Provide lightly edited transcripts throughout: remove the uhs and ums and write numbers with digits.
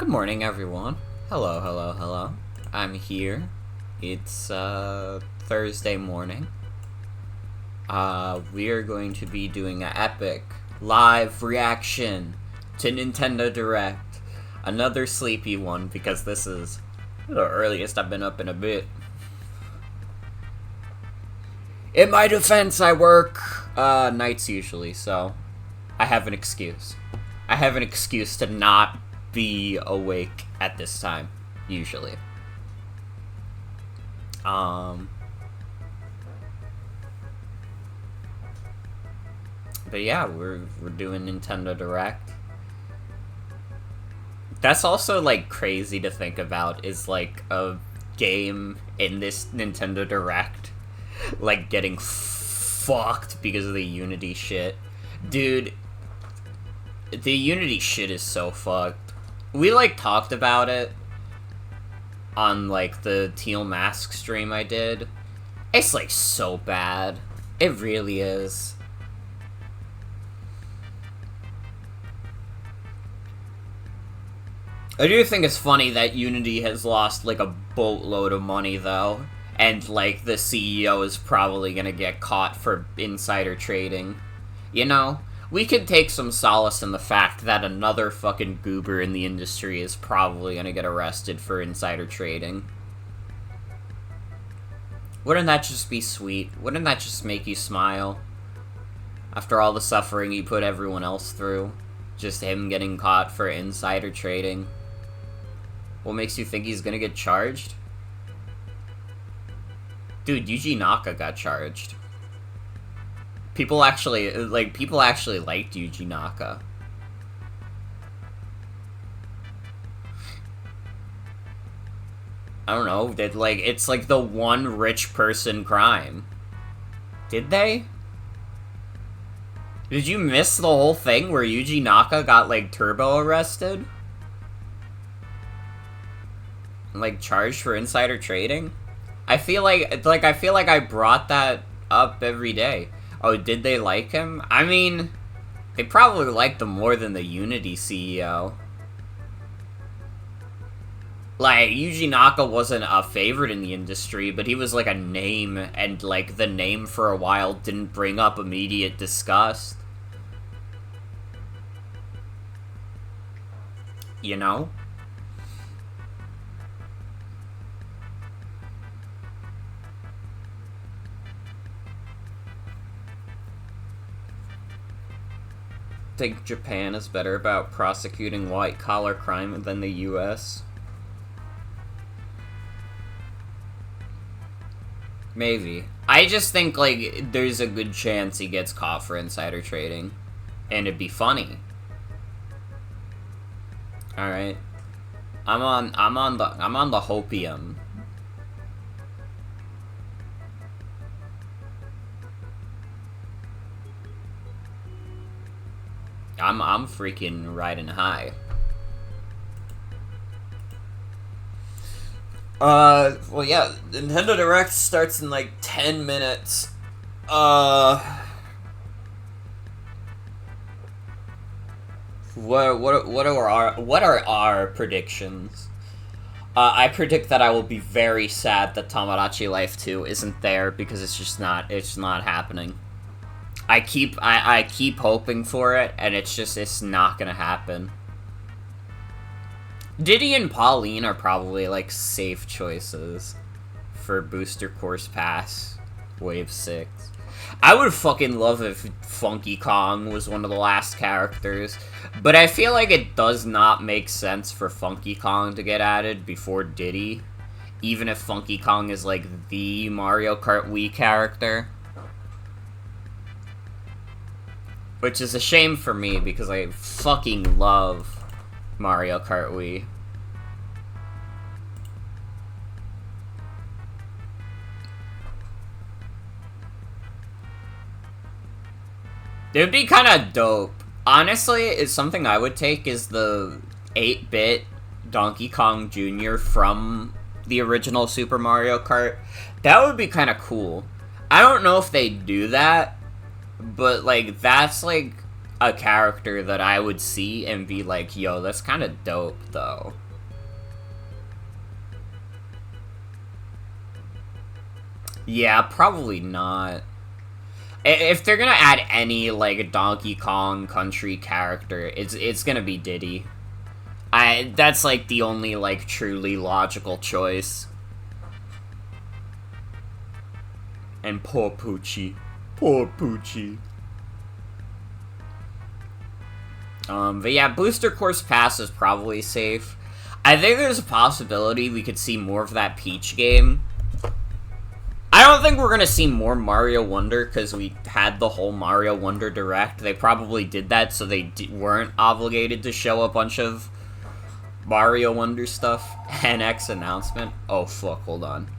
Good morning, everyone. Hello, hello, hello. I'm here. It's Thursday morning. We are going to be doing an epic live reaction to Nintendo Direct. Another sleepy one because this is the earliest I've been up in a bit. In my defense, I work nights usually, so I have an excuse. I have an excuse to not be awake at this time, usually. But yeah, we're doing Nintendo Direct. That's also, like, crazy to think about, is, like, a game in this Nintendo Direct, like, getting fucked because of the Unity shit. Dude, the Unity shit is so fucked. We, like, talked about it on, like, the Teal Mask stream I did. It's, like, so bad. It really is. I do think it's funny that Unity has lost, like, a boatload of money, though. And, like, the CEO is probably gonna get caught for insider trading. You know? We could take some solace in the fact that another fucking goober in the industry is probably gonna get arrested for insider trading. Wouldn't that just be sweet? Wouldn't that just make you smile? After all the suffering he put everyone else through. Just him getting caught for insider trading. What makes you think he's gonna get charged? Dude, Yuji Naka got charged. People actually liked Yuji Naka. I don't know, it's like the one rich person crime. Did they? Did you miss the whole thing where Yuji Naka got, like, turbo arrested? Like, charged for insider trading? I feel like I brought that up every day. Oh, did they like him? I mean, they probably liked him more than the Unity CEO. Like, Yuji Naka wasn't a favorite in the industry, but he was, like, a name, and, like, the name for a while didn't bring up immediate disgust. You know? Think Japan is better about prosecuting white-collar crime than the US? Maybe. I just think, like, there's a good chance he gets caught for insider trading. And it'd be funny. Alright. I'm on the hopium. I'm freaking riding high. Well, yeah, Nintendo Direct starts in, like, 10 minutes. What are our predictions? I predict that I will be very sad that Tomodachi Life 2 isn't there, because it's not happening. I keep hoping for it, and it's not gonna happen. Diddy and Pauline are probably, like, safe choices for Booster Course Pass Wave 6. I would fucking love if Funky Kong was one of the last characters, but I feel like it does not make sense for Funky Kong to get added before Diddy, even if Funky Kong is, like, the Mario Kart Wii character. Which is a shame for me, because I fucking love Mario Kart Wii. It would be kind of dope. Honestly, it's something I would take is the 8-bit Donkey Kong Jr. from the original Super Mario Kart. That would be kind of cool. I don't know if they do that, but, like, that's, like, a character that I would see and be like, yo, that's kind of dope, though. Yeah, probably not. If they're gonna add any, like, Donkey Kong Country character, it's gonna be Diddy. That's, like, the only, like, truly logical choice. And poor Poochie. Poor Poochie. But yeah, Booster Course Pass is probably safe. I think there's a possibility we could see more of that Peach game. I don't think we're gonna see more Mario Wonder, because we had the whole Mario Wonder Direct. They probably did that so they weren't obligated to show a bunch of Mario Wonder stuff. NX announcement. Oh fuck, hold on.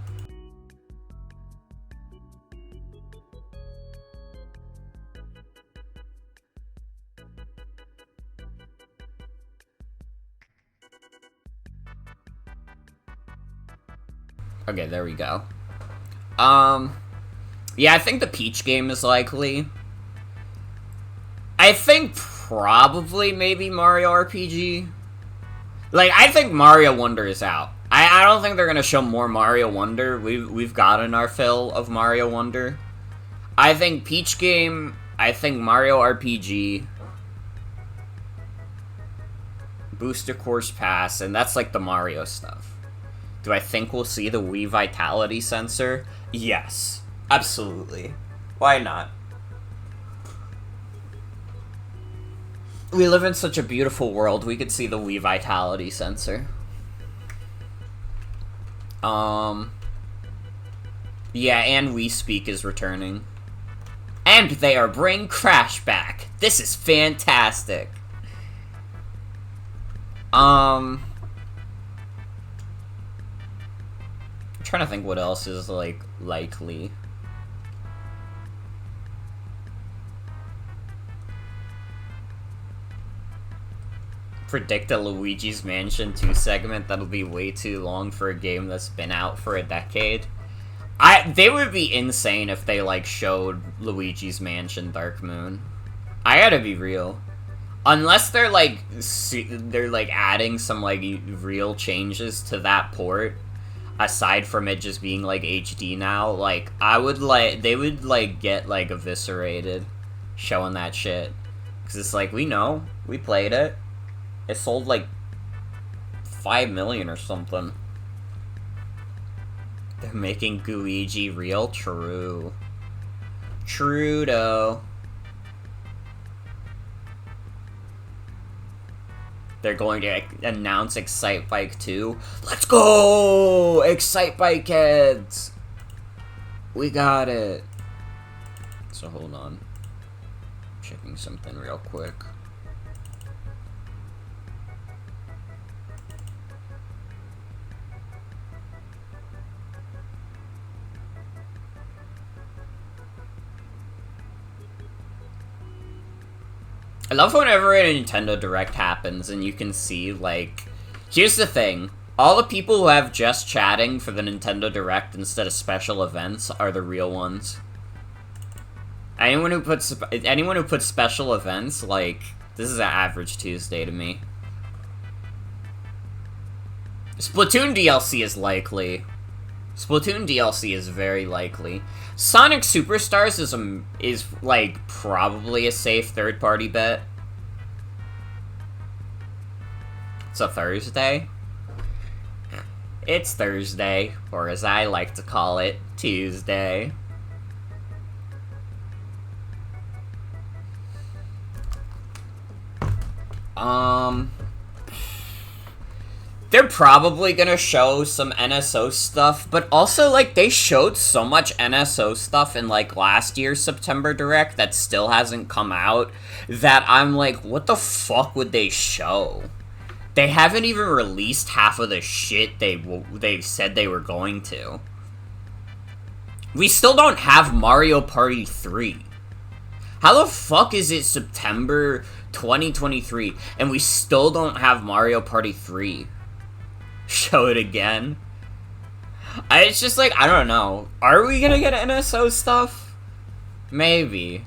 Okay, there we go. Yeah, I think the Peach game is likely. I think probably maybe Mario RPG. Like, I think Mario Wonder is out. I don't think they're gonna show more Mario Wonder. We've gotten our fill of Mario Wonder. I think Peach game, I think Mario RPG, Booster Course Pass, and that's like the Mario stuff. Do I think we'll see the Wii Vitality sensor? Yes. Absolutely. Why not? We live in such a beautiful world, we could see the Wii Vitality sensor. Yeah, and Wii Speak is returning. And they are bringing Crash back. This is fantastic. I'm trying to think what else is, like, likely. Predict a Luigi's Mansion 2 segment that'll be way too long for a game that's been out for a decade. They would be insane if they, like, showed Luigi's Mansion Dark Moon. I gotta be real. Unless they're, like, adding some, like, real changes to that port, aside from it just being, like, HD now, like, they would, like, get, like, eviscerated showing that shit. Because it's like, we know. We played it. It sold, like, 5 million or something. They're making Gooigi real? True. True, though. They're going to announce Excite Bike 2. Let's go! Excite Bike heads! We got it. So hold on. Checking something real quick. I love whenever a Nintendo Direct happens and you can see, like... Here's the thing. All the people who have just chatting for the Nintendo Direct instead of special events are the real ones. Anyone who puts special events, like... This is an average Tuesday to me. Splatoon DLC is likely. Splatoon DLC is very likely. Sonic Superstars is like probably a safe third-party bet. It's a Thursday. It's Thursday, or as I like to call it, Tuesday. They're probably gonna show some NSO stuff, but also, like, they showed so much NSO stuff in, like, last year's September Direct that still hasn't come out, that I'm like, what the fuck would they show? They haven't even released half of the shit they said they were going to. We still don't have Mario Party 3. How the fuck is it September 2023, and we still don't have Mario Party 3? Show it again. It's just like, I don't know. Are we gonna get NSO stuff? Maybe.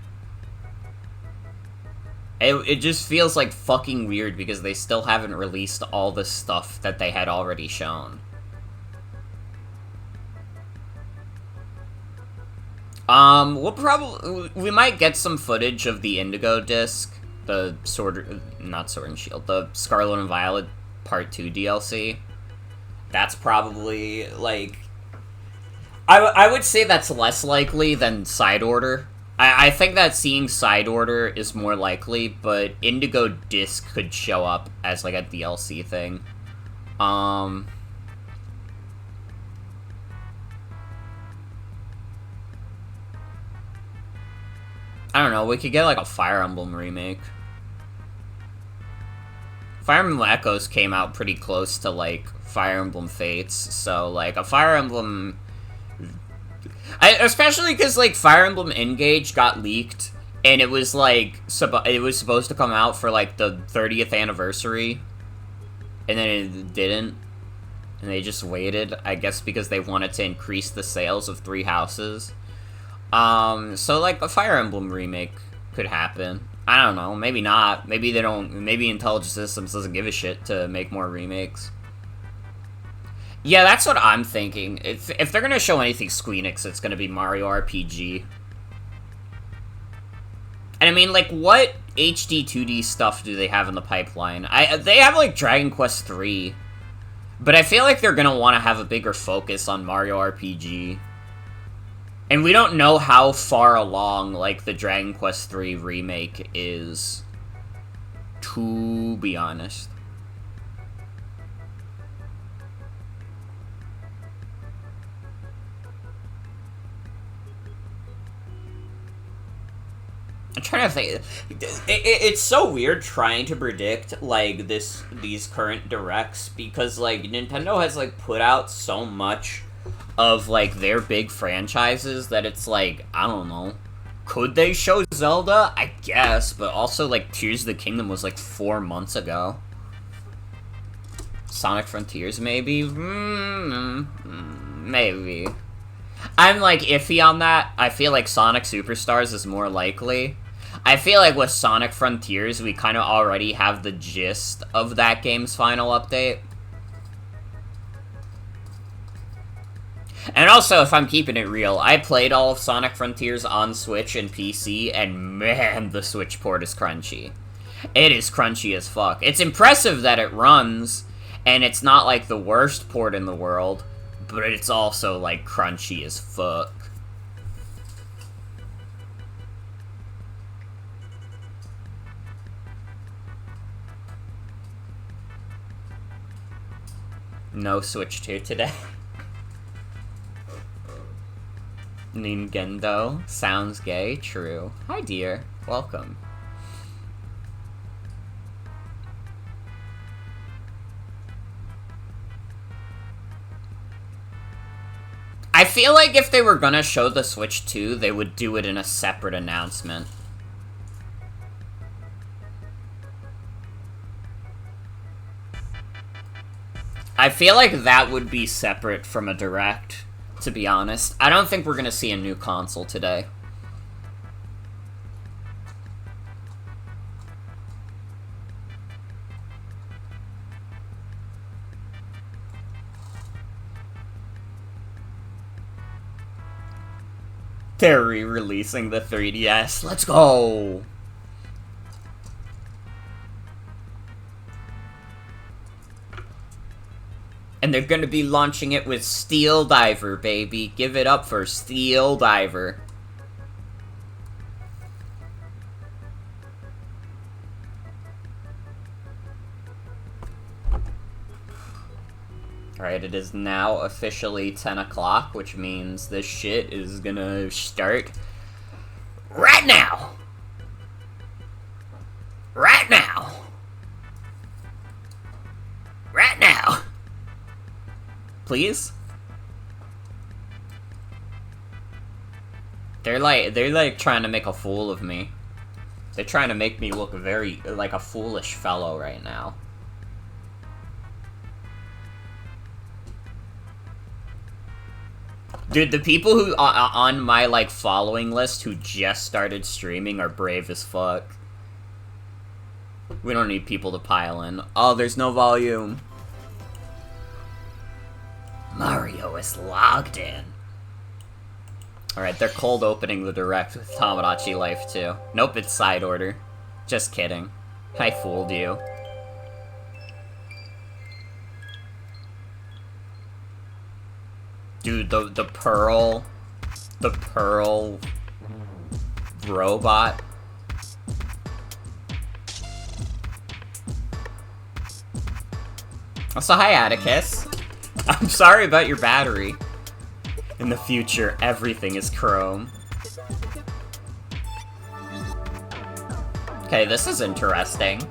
It just feels like fucking weird because they still haven't released all the stuff that they had already shown. We might get some footage of the Indigo disc, the not Sword and Shield, the Scarlet and Violet Part 2 DLC. That's probably, like, I would say that's less likely than Side Order. I think that seeing Side Order is more likely, but Indigo disc could show up as, like, a DLC thing. I don't know, we could get, like, a Fire Emblem remake. Fire Emblem Echoes came out pretty close to, like, Fire Emblem Fates, so, like, a Fire Emblem... especially because, like, Fire Emblem Engage got leaked, and it was, like, it was supposed to come out for, like, the 30th anniversary, and then it didn't, and they just waited, I guess because they wanted to increase the sales of Three Houses. So, like, a Fire Emblem remake could happen. I don't know, maybe not. Maybe they don't, maybe Intelligent Systems doesn't give a shit to make more remakes. Yeah, that's what I'm thinking. If they're gonna show anything Squeenix, it's gonna be Mario RPG. And I mean, like, what HD 2D stuff do they have in the pipeline? They have, like, Dragon Quest 3. But I feel like they're gonna want to have a bigger focus on Mario RPG. And we don't know how far along, like, the Dragon Quest 3 remake is, to be honest. I'm trying to think. It's so weird trying to predict, like, these current directs, because, like, Nintendo has, like, put out so much of, like, their big franchises that it's like, I don't know. Could they show Zelda? I guess, but also, like, Tears of the Kingdom was, like, 4 months ago. Sonic Frontiers, maybe? Maybe. I'm, like, iffy on that. I feel like Sonic Superstars is more likely. I feel like with Sonic Frontiers, we kind of already have the gist of that game's final update. And also, if I'm keeping it real, I played all of Sonic Frontiers on Switch and PC, and man, the Switch port is crunchy. It is crunchy as fuck. It's impressive that it runs, and it's not, like, the worst port in the world, but it's also, like, crunchy as fuck. No Switch 2 today. Nintendo. Sounds gay. True. Hi, dear. Welcome. I feel like if they were gonna show the Switch 2, they would do it in a separate announcement. I feel like that would be separate from a Direct, to be honest. I don't think we're gonna see a new console today. They're re-releasing the 3DS. Let's go! And they're gonna be launching it with Steel Diver, baby. Give it up for Steel Diver. Alright, it is now officially 10 o'clock, which means this shit is gonna start right now! Right now! Right now! Please? They're like trying to make a fool of me. They're trying to make me look very, like, a foolish fellow right now. Dude, the people who on my, like, following list who just started streaming are brave as fuck. We don't need people to pile in. Oh, there's no volume. Mario is logged in. Alright, they're cold opening the direct with Tomodachi Life too. Nope, it's side order. Just kidding. I fooled you. Dude, the pearl robot. Also, hi Atticus. I'm sorry about your battery. In the future, everything is chrome. Okay, this is interesting.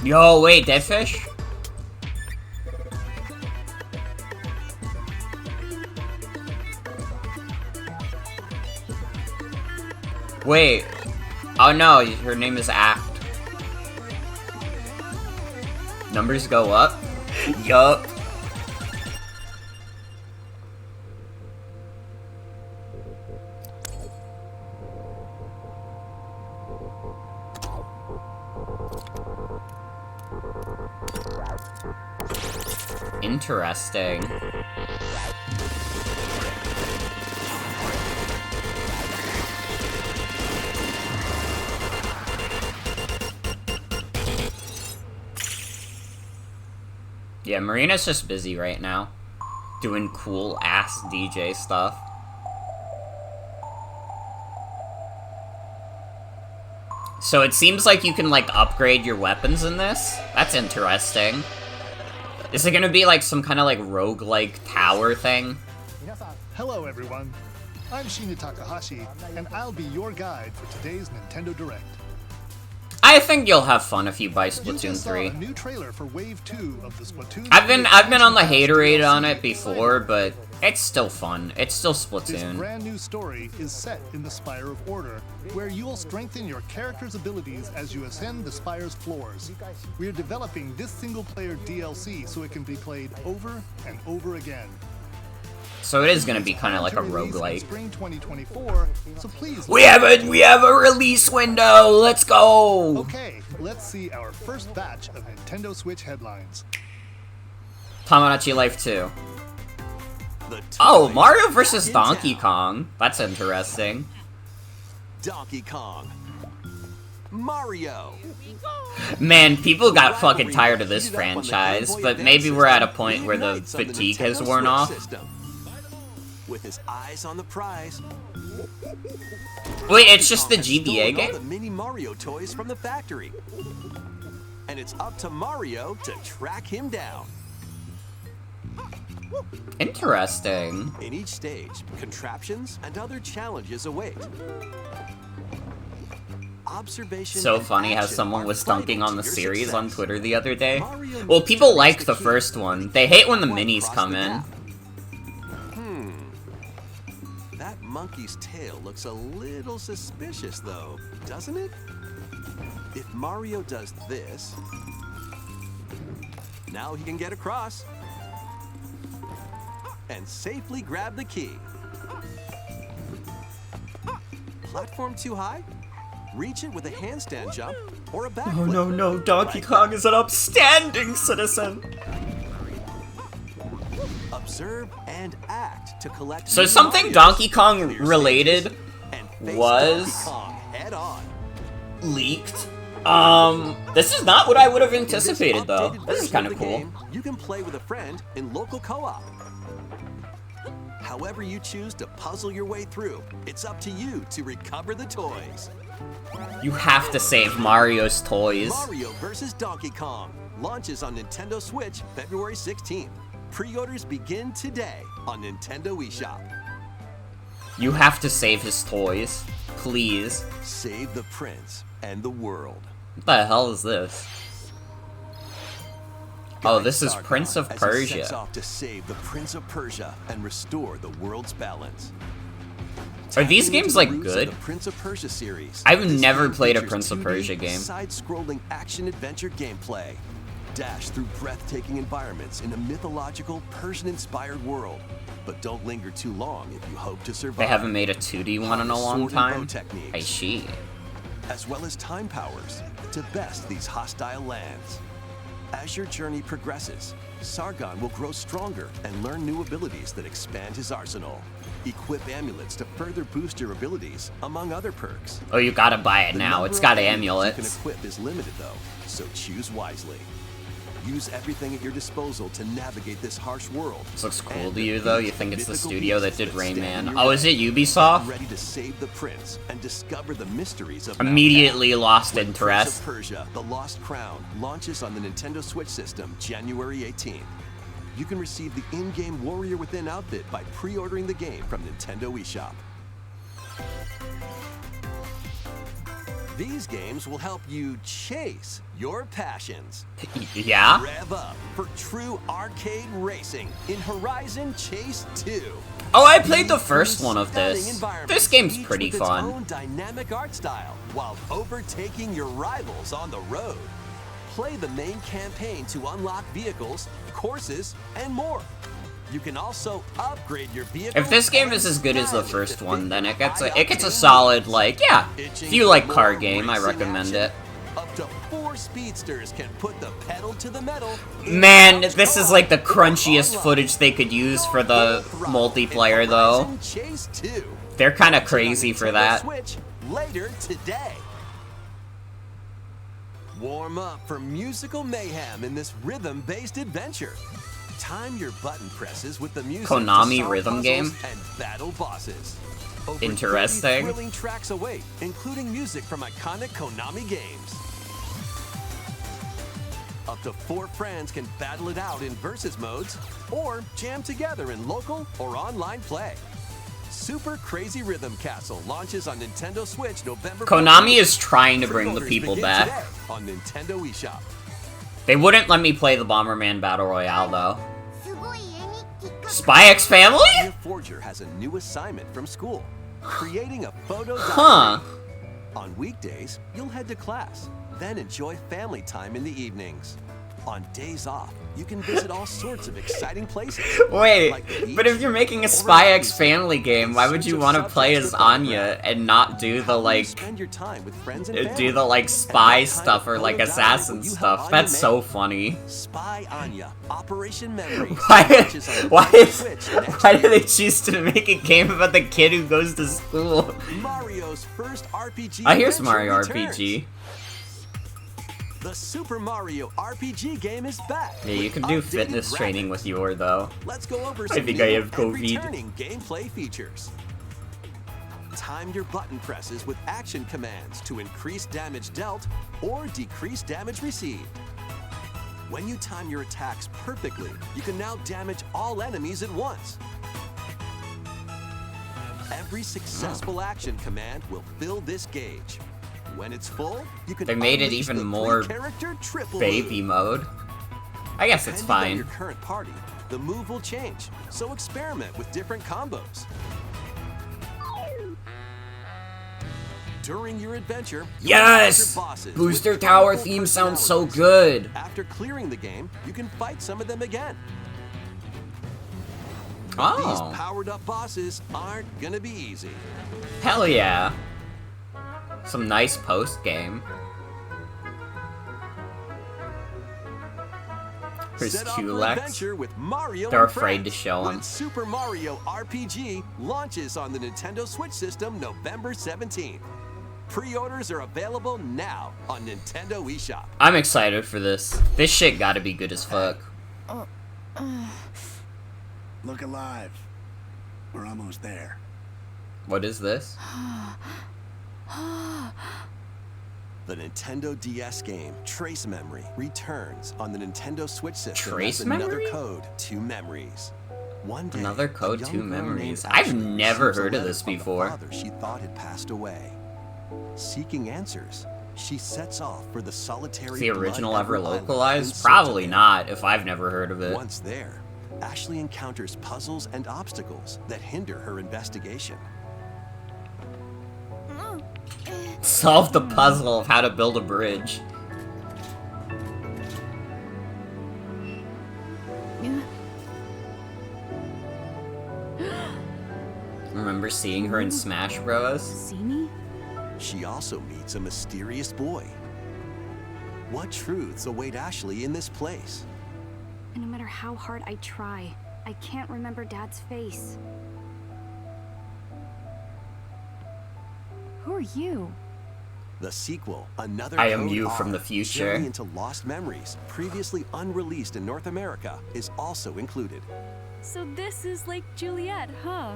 Yo, wait, dead fish? Wait. Oh no, her name is Act. Numbers go up? Yup. Interesting. Yeah, Marina's just busy right now. Doing cool-ass DJ stuff. So it seems like you can, like, upgrade your weapons in this? That's interesting. Is it gonna be, like, some kind of, like, roguelike tower thing? Hello, everyone. I'm Shinya Takahashi, and I'll be your guide for today's Nintendo Direct. I think you'll have fun if you buy Splatoon 3. A new trailer for Wave 2 of the Splatoon. I've been on the haterade on it before, but it's still fun. It's still Splatoon. This brand new story is set in the Spire of Order, where you will strengthen your character's abilities as you ascend the Spire's floors. We are developing this single-player DLC so it can be played over and over again. So it is gonna be kind of like a roguelike. Spring 2024, so please. We have a release window. Let's go. Okay, let's see our first batch of Nintendo Switch headlines. Tomodachi Life 2. Oh, Mario vs. Donkey Kong. That's interesting. Donkey Kong. Mario. Man, people got fucking tired of this franchise, but maybe we're at a point where the fatigue has worn off. With his eyes on the prize. Wait, it's just the GBA game? The mini Mario toys from the factory. And it's up to Mario to track him down. Interesting. In each stage, contraptions and other challenges await. Observation. So funny how someone was dunking on the series on Twitter the other day. Well, people like the first one. They hate when the minis come in. That monkey's tail looks a little suspicious, though, doesn't it? If Mario does this, now he can get across and safely grab the key. Platform too high? Reach it with a handstand jump or a backflip. Oh no, Donkey Kong is an upstanding citizen. Observe and act to collect. So something Donkey Kong related was head on. Leaked. This is not what I would have anticipated though. This is kind of cool. You can play with a friend in local co-op. However you choose to puzzle your way through, it's up to you to recover the toys. You have to save Mario's toys. Mario vs. Donkey Kong launches on Nintendo Switch February 16th. Pre-orders begin today on Nintendo eShop. You have to save his toys. Please. Save the prince and the world. What the hell is this? Oh, this is Prince of Persia. Sets off to save the Prince of Persia and restore the world's balance. Are these games like good? The Prince of Persia series. I've never played a Prince of Persia game. Side-scrolling action-adventure gameplay. Dash through breathtaking environments in a mythological, Persian-inspired world. But don't linger too long if you hope to survive. They haven't made a 2D one in a long time? I see. As well as time powers to best these hostile lands. As your journey progresses, Sargon will grow stronger and learn new abilities that expand his arsenal. Equip amulets to further boost your abilities, among other perks. Oh, you gotta buy it now. It's got amulets. You can equip is limited though, so choose wisely. Use everything at your disposal to navigate this harsh world. This looks cool to you, though? You think it's the studio that did Rayman? Oh, is it Ubisoft? Ready to save the prince and discover the mysteries of Immediately lost interest. Prince of Persia: The Lost Crown launches on the Nintendo Switch system January 18th. You can receive the in-game Warrior Within outfit by pre-ordering the game from Nintendo eShop. These games will help you chase your passions. Yeah? Rev up for true arcade racing in Horizon Chase 2. Oh, I played the first one of this. This game's pretty fun. Its own dynamic art style while overtaking your rivals on the road. Play the main campaign to unlock vehicles, courses, and more. You can also upgrade your vehicle. If this game is as good as the first one, then it gets a solid, like, yeah. If you like car game, I recommend it. Up to 4 speedsters can put the pedal to the metal. Man, this is like the crunchiest footage they could use for the multiplayer, though. They're kind of crazy for that. Later today. Warm up for musical mayhem in this rhythm-based adventure. Time your button presses with the music. Konami rhythm game? And battle bosses. Over interesting. 30 thrilling tracks await, including music from iconic Konami games. Up to 4 friends can battle it out in versus modes, or jam together in local or online play. Super Crazy Rhythm Castle launches on Nintendo Switch November. Konami is trying to bring the people back. On Nintendo eShop. They wouldn't let me play the Bomberman Battle Royale, though. Spy X Family? Forger has a new assignment from school. Creating a photo diary. Huh. On weekdays, you'll head to class, then enjoy family time in the evenings. On days off, you can visit all sorts of exciting places. Wait, like the beach, but if you're making a Spy X Family game, why would you want to play as Anya and not do the, like, spend your time with friends and family. do the, like, spy stuff or, like, assassin stuff? That's so funny. Spy Anya, Operation Memories. Why do they choose to make a game about the kid who goes to school? Mario's first RPG. Oh, here's Mario RPG. The Super Mario RPG game is back. Yeah, you can do fitness training with your, though. Let's go over some I think I have COVID. returning gameplay features. Time your button presses with action commands to increase damage dealt or decrease damage received. When you time your attacks perfectly, you can now damage all enemies at once. Every successful action command will fill this gauge. When it's full, you can They made it even more baby mode. I guess it's fine. On your current party, the move will change, so experiment with different combos. During your adventure, yes! Booster Tower theme sounds so good. After clearing the game, you can fight some of them again. Oh. These powered up bosses aren't gonna be easy. Hell yeah. Some nice post-game. Here's Culex. They're afraid to show him. When Super Mario RPG launches on the Nintendo Switch system November 17th. Pre-orders are available now on Nintendo eShop. I'm excited for this. This shit gotta be good as fuck. Look alive. We're almost there. What is this? The Nintendo DS game Trace Memory returns on the Nintendo Switch system. Trace as Memory? Another code, 2 memories. One day, Another code, a young 2 girl memories. named I've Ashley never receives a heard of letter this from the before. father she thought had passed away. Seeking answers, she sets off for the solitary. Is the original Blood ever Ever Island localized? in search Probably of him. not, if I've never heard of it. Once there, Ashley encounters puzzles and obstacles that hinder her investigation. Solve the puzzle of how to build a bridge. remember seeing her in Smash Bros. See me? She also meets a mysterious boy. What truths await Ashley in this place? And no matter how hard I try, I can't remember Dad's face. Who are you? The sequel, Another I Am Code You R, from the future. Journey into Lost Memories, previously unreleased in North America, is also included. So this is like Juliet, huh?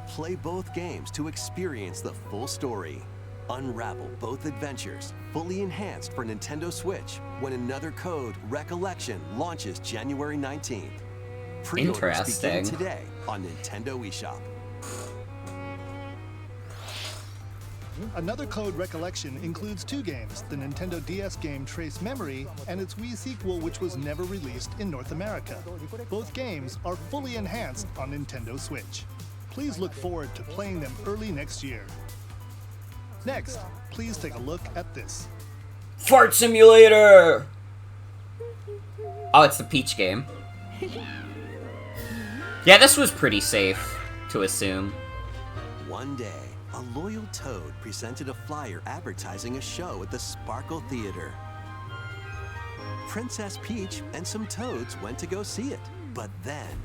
Play both games to experience the full story. Unravel both adventures, fully enhanced for Nintendo Switch, when Another Code Recollection launches January 19th. Pre-orders begin Interesting. today on Nintendo eShop. Another Code Recollection includes 2 games, the Nintendo DS game Trace Memory and its Wii sequel which was never released in North America. Both games are fully enhanced on Nintendo Switch. Please look forward to playing them early next year. Next, please take a look at this. Fart Simulator! Oh, it's the Peach game. Yeah, this was pretty safe to assume. One day, a loyal Toad presented a flyer advertising a show at the Sparkle Theater. Princess Peach and some Toads went to go see it, but then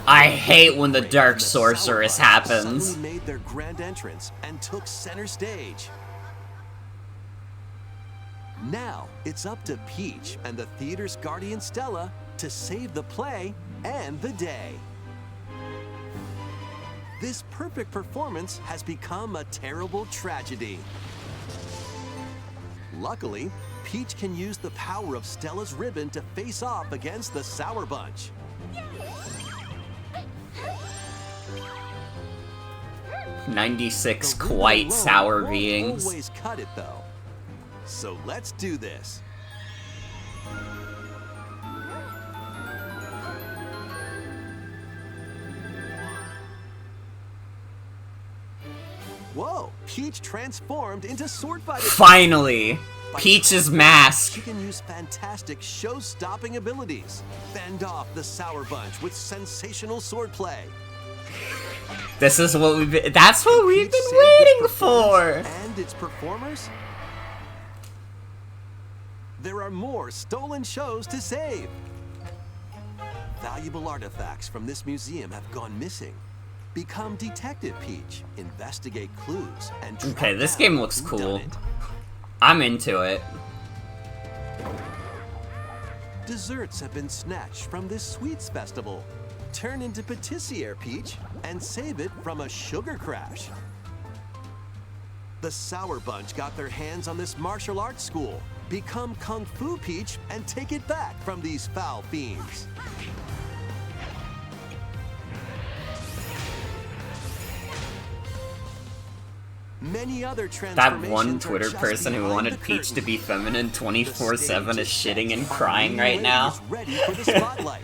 I hate when the Dark the Sorceress Sour Bunch happens. suddenly made their grand entrance and took center stage. Now, it's up to Peach and the theater's guardian Stella to save the play and the day. This perfect performance has become a terrible tragedy. Luckily, Peach can use the power of Stella's ribbon to face off against the Sour Bunch. '96 The ribbon quite alone sour won't beings. always cut it though. So let's do this. Whoa! Peach transformed into Sword Fighter. Finally! By Peach's transforming, mask! She can use fantastic show-stopping abilities. Fend off the Sour Bunch with sensational swordplay. This is what we've been- that's what we've Peach been saved its waiting for! performance and its performers? There are more stolen shows to save. Valuable artifacts from this museum have gone missing. Become Detective Peach, investigate clues, and track Okay, this down game looks who cool. done it. I'm into it. Desserts have been snatched from this sweets festival. Turn into Patissiere Peach and save it from a sugar crash. The Sour Bunch got their hands on this martial arts school. Become Kung Fu Peach and take it back from these foul fiends. Many other That transformations one are Twitter just person who behind wanted the Peach to curtain. be feminine 24/7 The is stage shitting set. and Our crying new right wave now. is ready for the spotlight.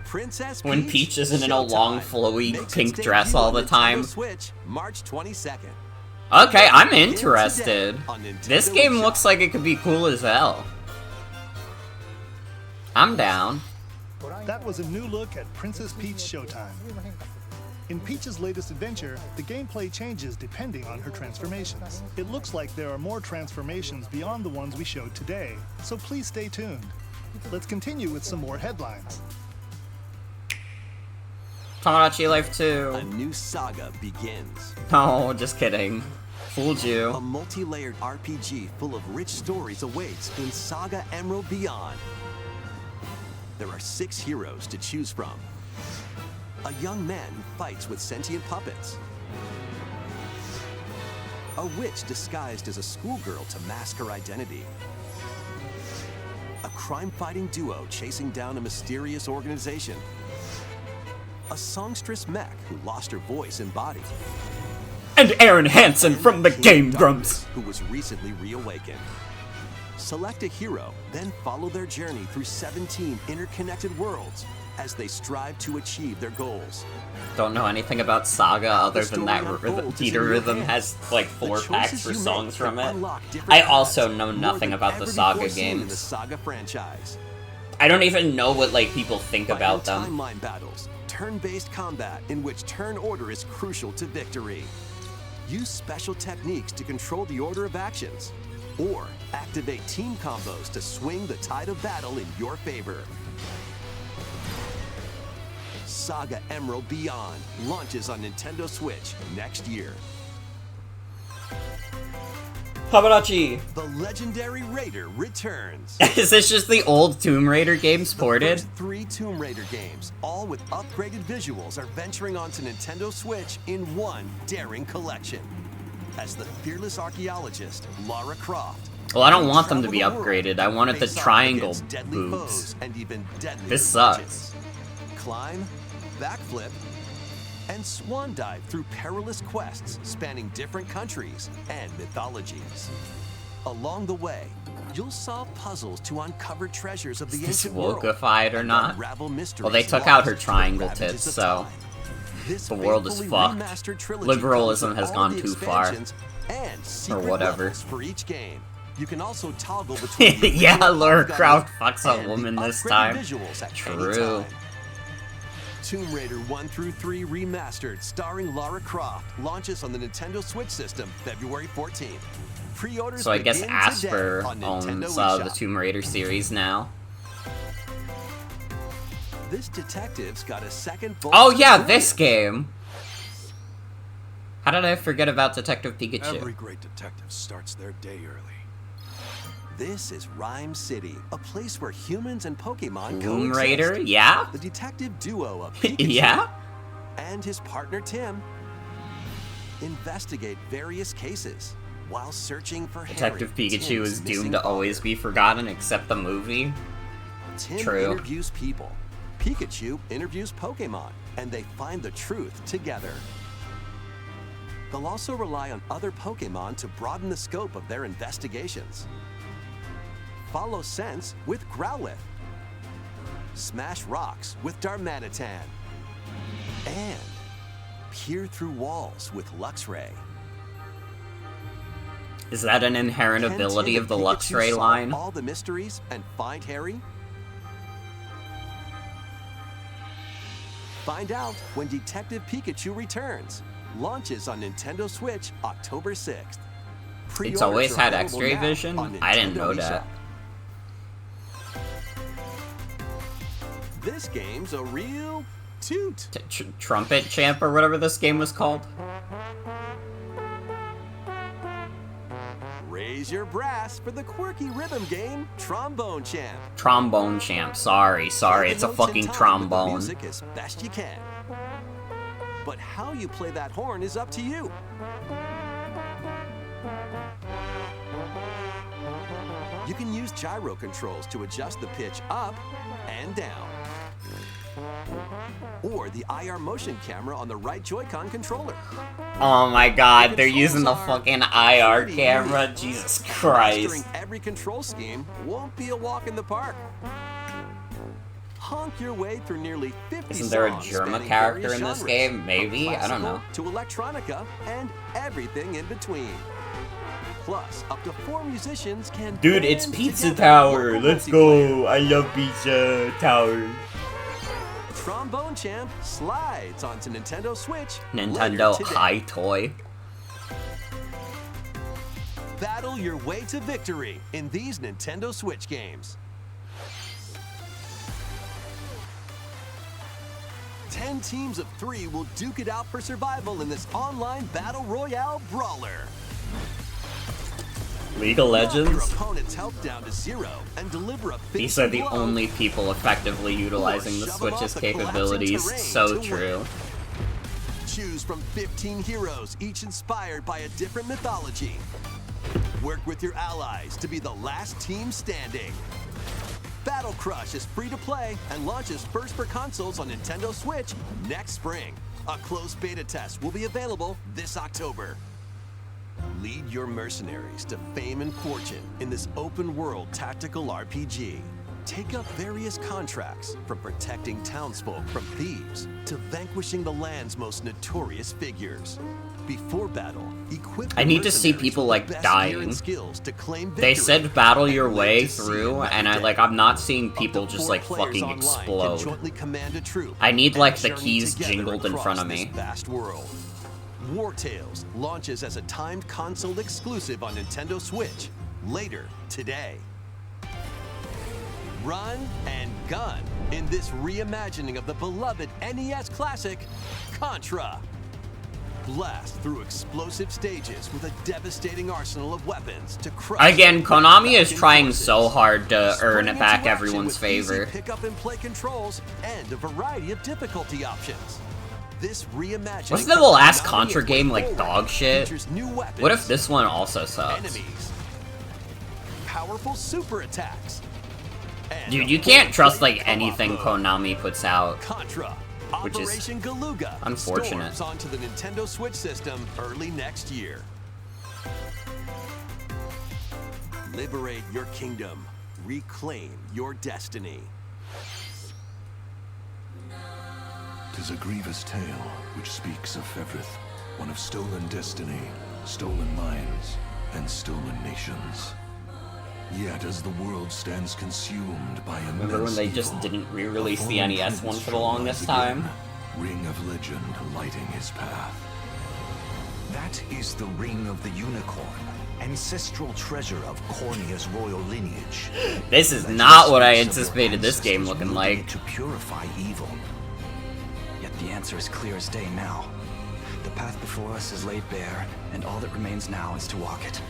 Princess When Peach isn't in a long, Showtime. flowy Makes pink its dress debut all on the Nintendo time. Switch, March 22nd. Okay, I'm Begin interested. today on Nintendo This game eShop. looks like it could be cool as hell. I'm down. That was a new look at Princess Peach Showtime. In Peach's latest adventure, the gameplay changes depending on her transformations. It looks like there are more transformations beyond the ones we showed today, so please stay tuned. Let's continue with some more headlines. Tomodachi Life A 2. new saga begins. No, just kidding. Fooled A you. multi-layered RPG full of rich stories awaits in Saga Emerald Beyond. There are 6 heroes to choose from. A young man who fights with sentient puppets. A witch disguised as a schoolgirl to mask her identity. A crime-fighting duo chasing down a mysterious organization. A songstress mech who lost her voice and body. And Aaron Hansen And from the King Game of Grumps. Darkness, who was recently reawakened. Select a hero, then follow their journey through 17 interconnected worlds as they strive to achieve their goals. Don't know anything about Saga other The than that story unfolds Theater in your Rhythm hands. has like 4 The packs choices for you songs make from can it. unlock different I paths, also know more nothing than about the ever Saga before seen in the games. Saga franchise. I don't even know what like people think about them. Timeline battles, turn-based combat in which turn order is crucial to victory. Use special techniques to control the order of actions, or activate team combos to swing the tide of battle in your favor. Saga Emerald Beyond launches on Nintendo Switch next year. Tomodachi! The legendary Raider returns. Is this just the old Tomb Raider games ported? The first 3 Tomb Raider games, all with upgraded visuals, are venturing onto Nintendo Switch in one daring collection. As the fearless archaeologist, Lara Croft. Well, I don't want them to be upgraded. I wanted the triangle boobs. And even This sucks. Climb, backflip, and swan dive through perilous quests spanning different countries and mythologies. Along the way, you'll solve puzzles to uncover treasures of the ancient world. Wokified or not? Well, they took out her triangle tits, so the world is fucked. Liberalism has gone too far. Or whatever. For each game. You can also toggle between yeah, Lara Croft fucks a woman this time. True. Tomb Raider 1 through 3 Remastered, starring Lara Croft, launches on the Nintendo Switch system February 14th. Pre-orders So I guess begin Asper today on owns Nintendo the eShop. Tomb Raider series now. This detective's got a second bolt Oh to yeah, join this him. game! How did I forget about Detective Pikachu? Every great detective starts their day early. This is Rhyme City, a place where humans and Pokemon Tomb coexist. Raider? Yeah? The detective duo of Pikachu Yeah? and his partner Tim investigate various cases while searching for Detective Harry, Pikachu Tim's is doomed missing to always father. be forgotten except the movie. Tim True. interviews people. Pikachu interviews Pokemon, and they find the truth together. They'll also rely on other Pokemon to broaden the scope of their investigations. Follow Sense with Growlithe. Smash Rocks with Darmanitan. And peer through walls with Luxray. Is that an inherent Can ability Tim of the and Pikachu Luxray solve line? all the mysteries and find Harry? Find out when Detective Pikachu returns. Launches on Nintendo Switch October 6th. It's always Pre-orders are had available X-ray now vision? on I didn't Nintendo know that. eShop. This game's a real toot. Trumpet Champ or whatever this game was called? Raise your brass for the quirky rhythm game, Trombone Champ. Trombone Champ. Sorry, Play the it's a notes in fucking time with the trombone. music as best you can. But how you play that horn is up to you. You can use gyro controls to adjust the pitch up and down. Or the IR motion camera on the right Joy-Con controller. Oh my god, they're controls using the are fucking IR pretty camera. neat. Jesus Mastering Christ. every control scheme won't be a walk in the park. Honk your way through nearly 50 Isn't there a songs Germa spanning character various in this genres, game? from Maybe? I don't know. classical to electronica and everything in between. Plus, up to 4 musicians can Dude, it's band Pizza together Tower. local Let's multiplayer. go. I love Pizza Tower. Trombone Champ slides onto Nintendo Switch. Nintendo later today. High Toy. Battle your way to victory in these Nintendo Switch games. 10 teams of 3 will duke it out for survival in this online battle royale brawler. League of Knock your Legends? opponent's health down to 0 and deliver a These are the finishing blow. only people effectively utilizing the Or shove 'em Switch's off the collapsing capabilities. terrain So to true. win. Choose from 15 heroes, each inspired by a different mythology. Work with your allies to be the last team standing. Battle Crush is free to play and launches first for consoles on Nintendo Switch next spring. A closed beta test will be available this October. Lead your mercenaries to fame and fortune in this open-world tactical RPG. Take up various contracts, from protecting townsfolk from thieves to vanquishing the land's most notorious figures. Before battle, equip I need to see people, like, dying. They said battle your way through, and I'm not seeing people just, like, fucking explode. I need, like, the keys jingled in front of me. War Tales launches as a timed console exclusive on Nintendo Switch later today. Run and gun in this reimagining of the beloved NES classic, Contra. Blast through explosive stages with a devastating arsenal of weapons to crush. Again, Konami is trying so hard to earn back everyone's favor. Pick up and play controls and a variety of difficulty options. This reimagining. Wasn't the last Contra game like dog shit? What if this one also sucks? Enemies, powerful super attacks. Dude, you can't trust like anything Konami puts out. Contra, which is Operation Galuga, unfortunate. storms onto the Nintendo Switch system early next year. Liberate your kingdom. Reclaim your destiny. 'Tis a grievous tale which speaks of Fevrith, one of stolen destiny, stolen minds, and stolen nations. Yet as the world stands consumed by immense Remember when they just evil, didn't re-release the NES one for the longest time? Ring of legend lighting his path. That is the Ring of the Unicorn, ancestral treasure of Cornea's royal lineage. This is not what I anticipated this game looking like. To purify evil. Yet the answer is clear as day now. The path before us is laid bare, and all that remains now is to walk it.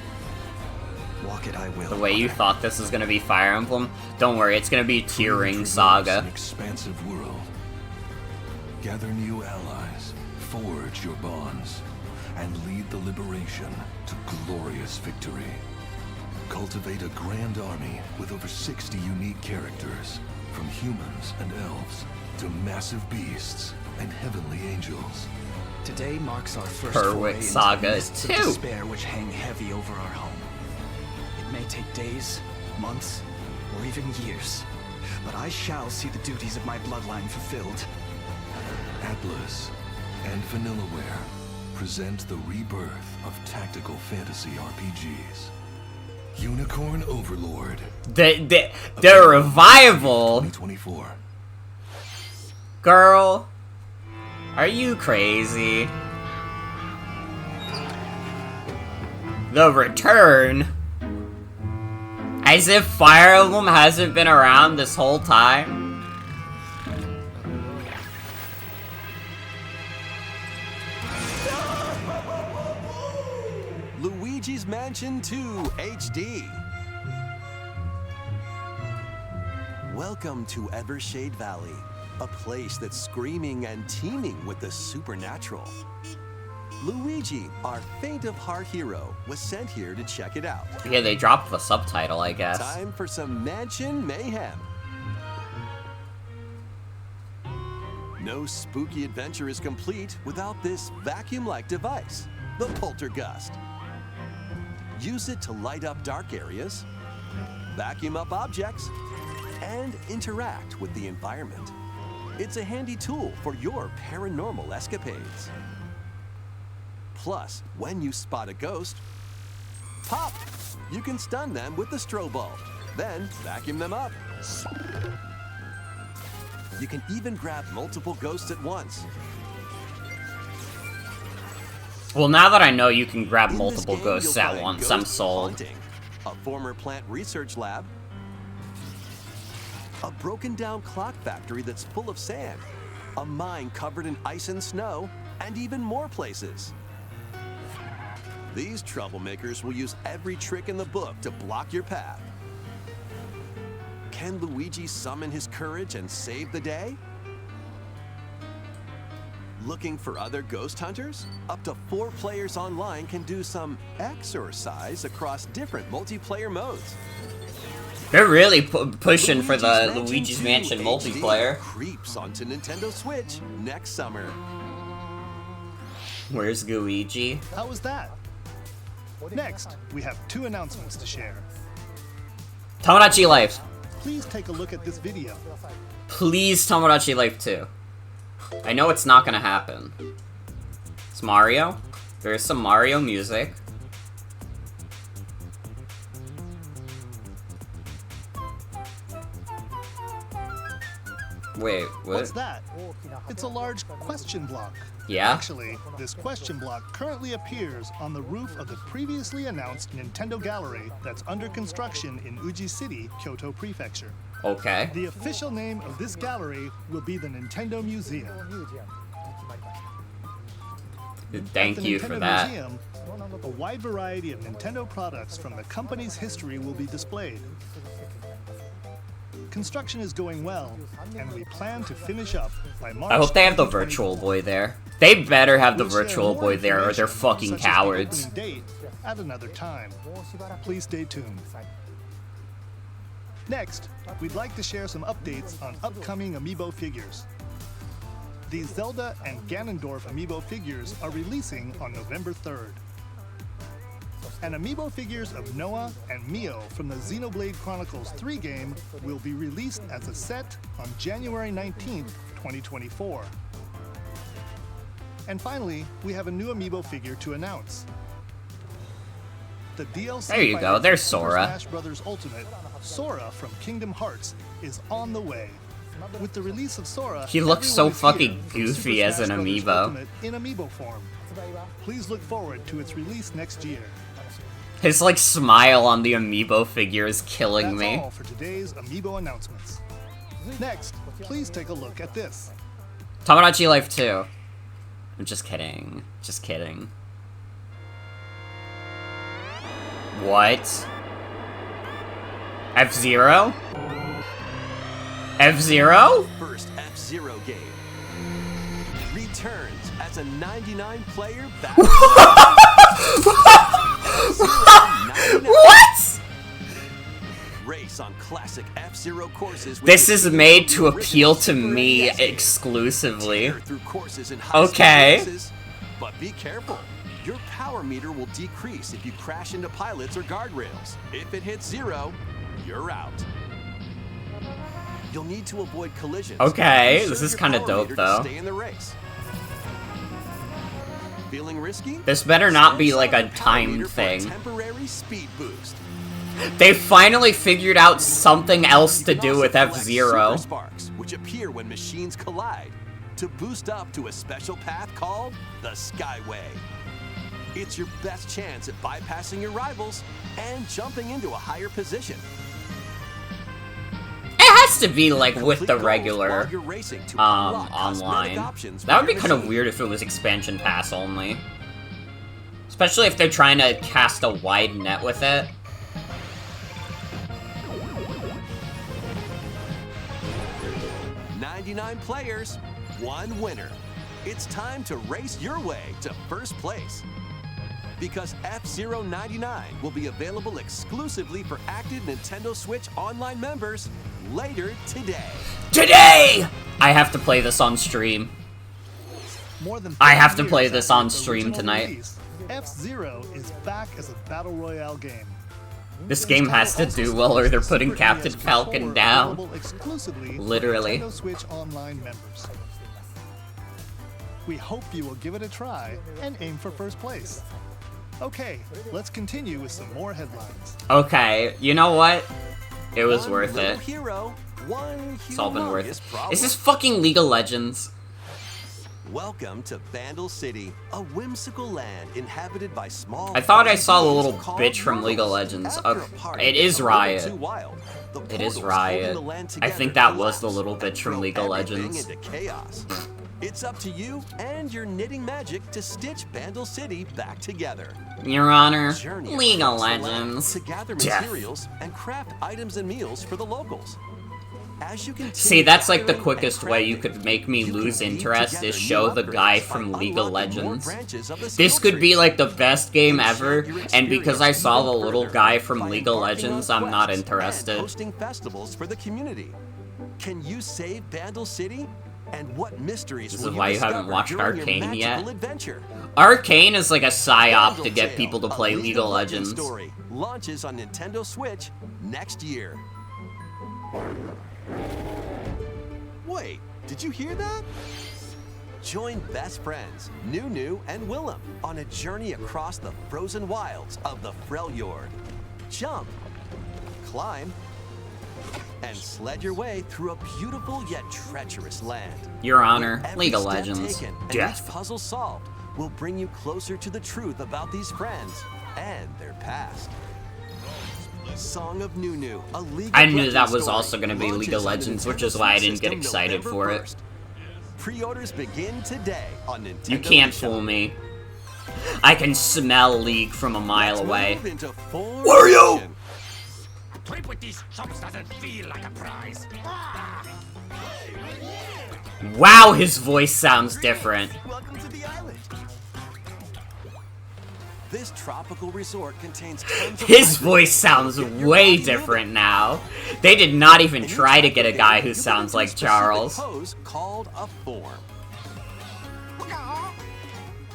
Walk it I will. The way you thought this was gonna be Fire Emblem, don't worry, it's gonna be Tearing Saga. An expansive world. Gather new allies, forge your bonds, and lead the liberation to glorious victory. Cultivate a grand army with over 60 unique characters, from humans and elves to massive beasts and heavenly angels. Today marks our first Berwick foray into Saga the is mists 2. of despair which hang heavy over our home. It may take days, months, or even years, but I shall see the duties of my bloodline fulfilled. Atlas and Vanillaware present the rebirth of tactical fantasy RPGs. Unicorn Overlord. The revival? 2024. Girl, are you crazy? The return? As if Fire Emblem hasn't been around this whole time? Luigi's Mansion 2 HD. Welcome to Evershade Valley, a place that's screaming and teeming with the supernatural. Luigi, our faint-of-heart hero, was sent here to check it out. Yeah, they dropped the subtitle, I guess. Time for some mansion mayhem. No spooky adventure is complete without this vacuum-like device, the Poltergust. Use it to light up dark areas, vacuum up objects, and interact with the environment. It's a handy tool for your paranormal escapades. Plus, when you spot a ghost, pop! You can stun them with the strobe bulb, then vacuum them up. You can even grab multiple ghosts at once. Well, now that I know you can grab In multiple this game, ghosts you'll at find once, Ghost I'm sold. Haunting, a former plant research lab, a broken down clock factory that's full of sand, a mine covered in ice and snow, and even more places. These troublemakers will use every trick in the book to block your path. Can Luigi summon his courage and save the day? Looking for other ghost hunters? Up to 4 players online can do some exercise across different multiplayer modes. They're really pushing for the Luigi's Mansion 2 multiplayer. Creeps onto Nintendo Switch next summer. Where's Luigi? How was that? Next, we have 2 announcements to share. Tomodachi Life. please take a look at this video. Please Tomodachi Life 2. I know it's not gonna happen. It's Mario. There's some Mario music. Wait, what? What's that? It's a large question block. Yeah? Actually, this question block currently appears on the roof of the previously announced Nintendo Gallery that's under construction in Uji City, Kyoto Prefecture. Okay. The official name of this gallery will be the Nintendo Museum. Thank At the you Nintendo for that. Museum, a wide variety of Nintendo products from the company's history will be displayed. Construction is going well, and we plan to finish up by March. I hope they have the 2024. Virtual Boy there. They better have the We'll share Virtual more Boy there or they're information, fucking such as the cowards. opening date at another time. Please stay tuned. Next, we'd like to share some updates on upcoming Amiibo figures. The Zelda and Ganondorf Amiibo figures are releasing on November 3rd. And Amiibo figures of Noah and Mio from the Xenoblade Chronicles 3 game will be released as a set on January 19th, 2024. And finally, we have a new Amiibo figure to announce. The DLC There you go, fighter there's from Super Sora. Smash Bros. Ultimate, Sora from Kingdom Hearts, is on the way. With the release of Sora, He looks so everyone is fucking here from goofy Super as an Smash Bros. amiibo. Ultimate in Amiibo form. Please look forward to its release next year. His, like, smile on the Amiibo figure is killing That's me. all for today's Amiibo announcements. Next, please take a look at this. Tomodachi Life 2. I'm just kidding. Just kidding. What? F-Zero? F-Zero? First F-Zero game returns as a 99-player battle. What? Race on classic F-Zero courses. with This the is team made of to the appeal to original Super me NES game. exclusively. Tear through courses in high-speed Okay. races, but be careful. Your power meter will decrease if you crash into pilots or guardrails. If it hits 0, you're out. You'll need to avoid collisions. Okay, Ensure this is your kinda power dope, meter though. To stay in the race. Feeling risky? This better not be Slice like out a the power timed meter for a thing. temporary speed boost. They finally figured out something else You to can do also with collect F-Zero. super sparks, which appear when machines collide, to boost up to a special path called the Skyway. It's your best chance at bypassing your rivals and jumping into a higher position. It has to be like with Complete the goals regular while you're racing to unlock cosmetic online. options That for would be your kind of machine. weird if it was expansion pass only. Especially if they're trying to cast a wide net with it. "99 players, 1 winner. It's time to race your way to first place. Because F-Zero 99 will be available exclusively for active Nintendo Switch Online members later today. Today! I have to play this on stream. More than I have 30 to play years this after on its stream original tonight. release, F-Zero is back as a battle royale game. This game has to do well or they're putting Captain Falcon down. Available exclusively for Literally. Nintendo Switch Online members. We hope you will give it a try and aim for first place. Okay, let's continue with some more headlines. Okay, you know what? It was One worth little it. Hero, one It's all been worth humongous it. problem. Is this fucking League of Legends? Welcome to Vandal City, a whimsical land inhabited by small. I thought I saw the beings little called bitch from League of Murlocs. Legends. After a Okay, party it is a little Riot. too wild, the It is portals Riot. holding the land I together think that was the collapse little bitch and from throw League of everything Legends. into chaos. It's up to you and your knitting magic to stitch Vandal City back together. Your Honor, Journey League of across the land Legends. to gather Death. materials and craft items and meals for the locals. As you continue See, that's like the gathering quickest and way you crafting, could make me you can lose weave interest together is new show the guy upgrades from by League of unlocking more Legends. branches of the This skill could be tree. like the best game Enchant ever, your and because I experience saw the even little further guy from by League of embarking on Legends, I'm not quests interested. And hosting festivals for the community. Can you save Vandal City? And what mysteries This will is you why you haven't discover watched during your Arcane yet? magical adventure? Arcane is like a psyop to Vandal get Tale, people to a play League of Legends. Story launches on Nintendo Switch next year. Wait, did you hear that? Join best friends, Nunu and Willem, on a journey across the frozen wilds of the Freljord. Jump, climb, and sled your way through a beautiful yet treacherous land. Your Honor, Every League of step Legends. taken and Death. each puzzle solved will bring you closer to the truth about these friends and their past. Song of Nunu, a League of I knew Legends that was story, also going to be League of launches on Legends, the which is Nintendo why I Switch didn't get system excited for November it. 1st. Pre-orders begin today on Nintendo You can't eShop. fool me. I can smell League from a mile Let's away. move into full Wario! action. Trip with these chumps doesn't feel like a prize. Wow, his voice sounds different. Welcome to the island. This tropical resort contains tons of His vibrant voice sounds get your way body different moving. now. They did not even In each try to get a micro guy game, who you can sounds enter a like specific Charles. pose called a form.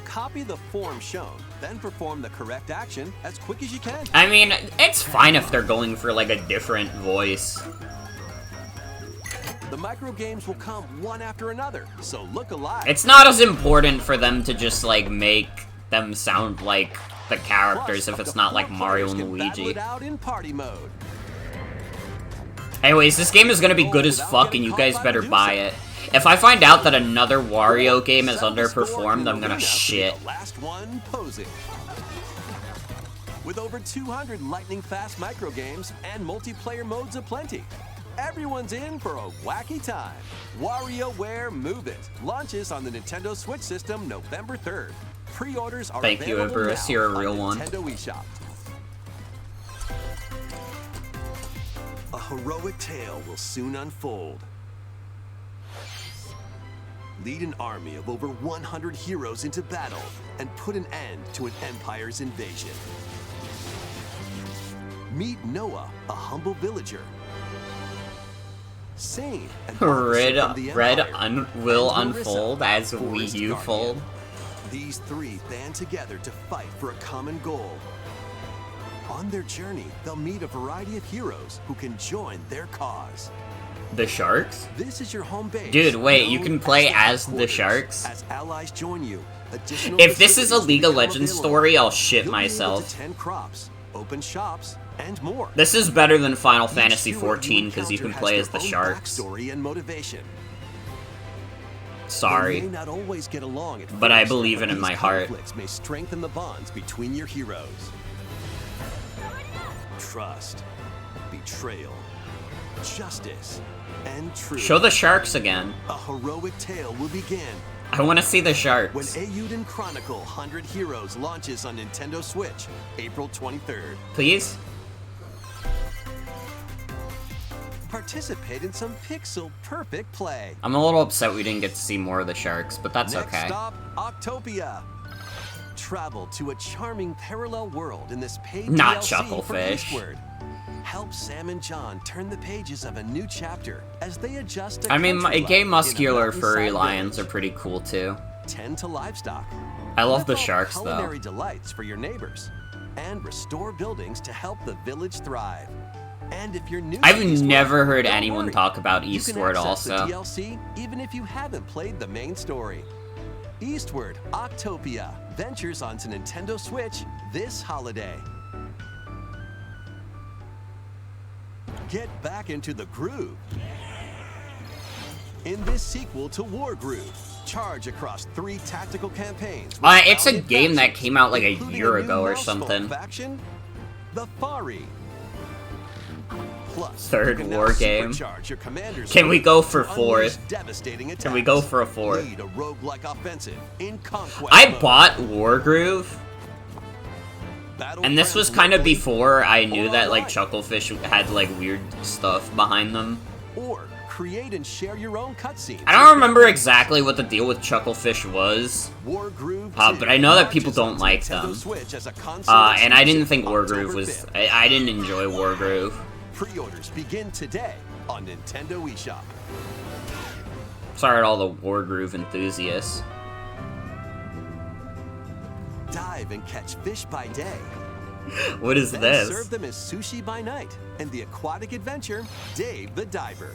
Copy the form shown, then perform the correct action as quick as you can. I mean, it's fine if they're going for like a different voice. The micro games will come one after another, so look alive. It's not as important for them to just like make them sound like the characters Plus, if up it's to not 4 like Mario and players can battle Luigi. it out in party mode. Anyways, this game is gonna be good as fuck and you guys better buy it. If I find out that another Wario game has Settle the score in underperformed, the I'm gonna arena to be shit. the last one posing. With over 200 lightning-fast micro games and multiplayer modes aplenty, everyone's in for a wacky time. WarioWare Move It launches on the Nintendo Switch system November 3rd. Pre-orders are Thank you, available Icarus. now You're a on real one. Nintendo eShop. A heroic tale will soon unfold. Lead an army of over 100 heroes into battle and put an end to an empire's invasion. Meet Noah, a humble villager. Sane, an officer from the Empire, will and Marissa, unfold as forest we guardian. fold. These three band together to fight for a common goal. On their journey, they'll meet a variety of heroes who can join their cause. The Sharks? This is your home base. Dude, wait, you known can play as the headquarters. Sharks? As allies join you, additional If this is a facilities League of become Legends available. story, I'll shit You'll be able to myself. tend crops, open shops, and more. This is better than Final Each Fantasy hero XIV because you can encounter play has as the their own Sharks. backstory and motivation. They Sorry. may not always get along at But I first, believe it in these my heart. conflicts may strengthen the bonds between your heroes. Trust, betrayal, justice, and truth. Show the Sharks again. A heroic tale will begin I want to see the when Sharks. Eiyuden Chronicle 100 Heroes launches on Nintendo Switch, April 23rd. Please? Participate in some pixel-perfect play. I'm a little upset we didn't get to see more of the Sharks, but that's Next okay. stop, Octopia. Travel to a charming parallel world in this paid Not DLC for Chucklefish. Eastward. Help Sam and John turn the pages of a new chapter as they adjust to I mean, country gay life in a muscular furry mountainside lions are village. pretty cool too. Tend to livestock. I love the Whip up Sharks though. culinary delights for your neighbors, and restore buildings to help the village thrive. And if you're new, I've to Eastward, never heard don't anyone worry. talk about You can Eastward access also. the DLC even if you haven't played the main story. Eastward, Octopia ventures onto Nintendo Switch this holiday. Get back into the groove. In this sequel to War Groove, charge across 3 tactical campaigns. with It's a valiant game that factions, came out like a including year new ago or mouse something. Faction, the Fari. Plus, Third you can now war game. supercharge your commander's Can we strength go to for unleash fourth? devastating Can we go attacks. for a fourth? Lead a roguelike offensive in Conquest I mode. bought Wargroove, Battle and this was friends kind of locally before I knew or that like online. Chucklefish had like weird stuff behind them. Or create and share your own cutscenes. I don't remember exactly what the deal with Chucklefish was, War Groove but I know that people launches don't onto like Nintendo them. Switch as a console And I didn't exclusive think Wargroove October was. 5th. I didn't enjoy Wargroove. Pre-orders begin today on Nintendo eShop. Sorry to all the Wargroove enthusiasts. Dive and catch fish by day What is Then this? serve them as sushi by night and the aquatic adventure, Dave the Diver.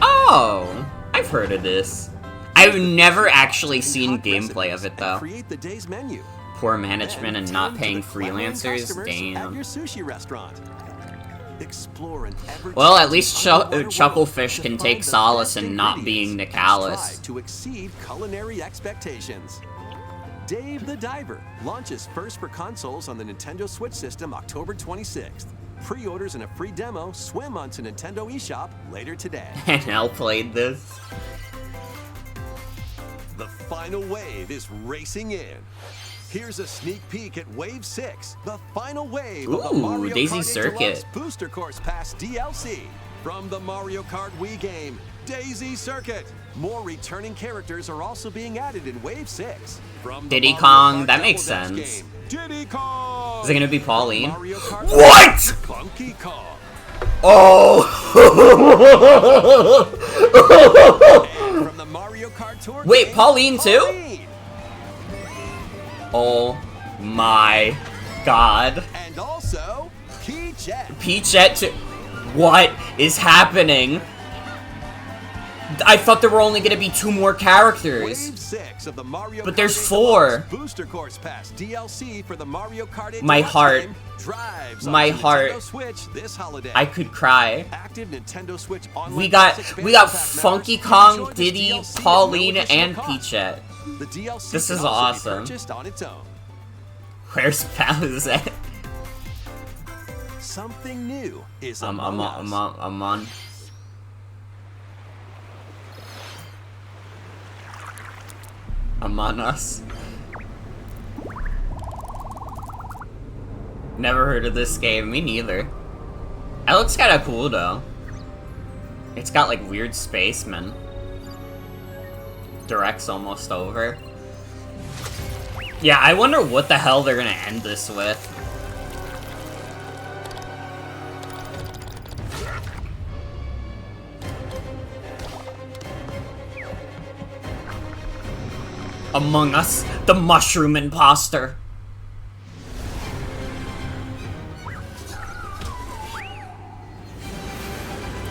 Oh, I've heard of this. I've never actually seen gameplay of it though. Create the day's menu. Poor management and not Tend to paying the clamoring freelancers. customers At Damn. your sushi restaurant. Explore an ever Well, at least underwater Chucklefish world can to take find the solace best in not being ingredients Nicalis. and strive to exceed culinary expectations. Dave the Diver launches first for consoles on the Nintendo Switch system October 26th. Pre-orders and a free demo swim onto Nintendo eShop later today. And Al played this. The final wave is racing in. Here's a sneak peek at Wave 6, the final wave of the Ooh, Mario Daisy Kart 8 Circuit. Deluxe Booster Course Pass DLC. From the Mario Kart Wii game, Daisy Circuit. More returning characters are also being added in Wave 6. From the Diddy Mario Kong, Kart that Double makes Dash sense. game, Diddy Kong. Is it gonna be Pauline? Mario Kart What? Funky Kong. Oh! And from the Mario Kart Tour Wait, game, Pauline too? Pauline. Oh my god. And also, Peachette. Peachette too. What is happening? I thought there were only gonna be 2 more characters. Wave 6 of the Mario But Kart there's 8 4. Deluxe Booster Course Pass DLC for the Mario Kart 8 My Deluxe heart. game drives My onto heart. Nintendo Switch this holiday. I could cry. Active Nintendo Switch online We got Plus we got expansion pack Funky members Kong, enjoy this Diddy, DLC at Pauline, no additional and cost. Peachette. The DLC This can is also awesome. be purchased on its own. Where's Bowser? Something new is I'm among us. on. Among Us. Never heard of this game. Me neither. It looks kind of cool though. It's got like weird spacemen. Direct's almost over. Yeah, I wonder what the hell they're gonna end this with. Among Us, the mushroom imposter.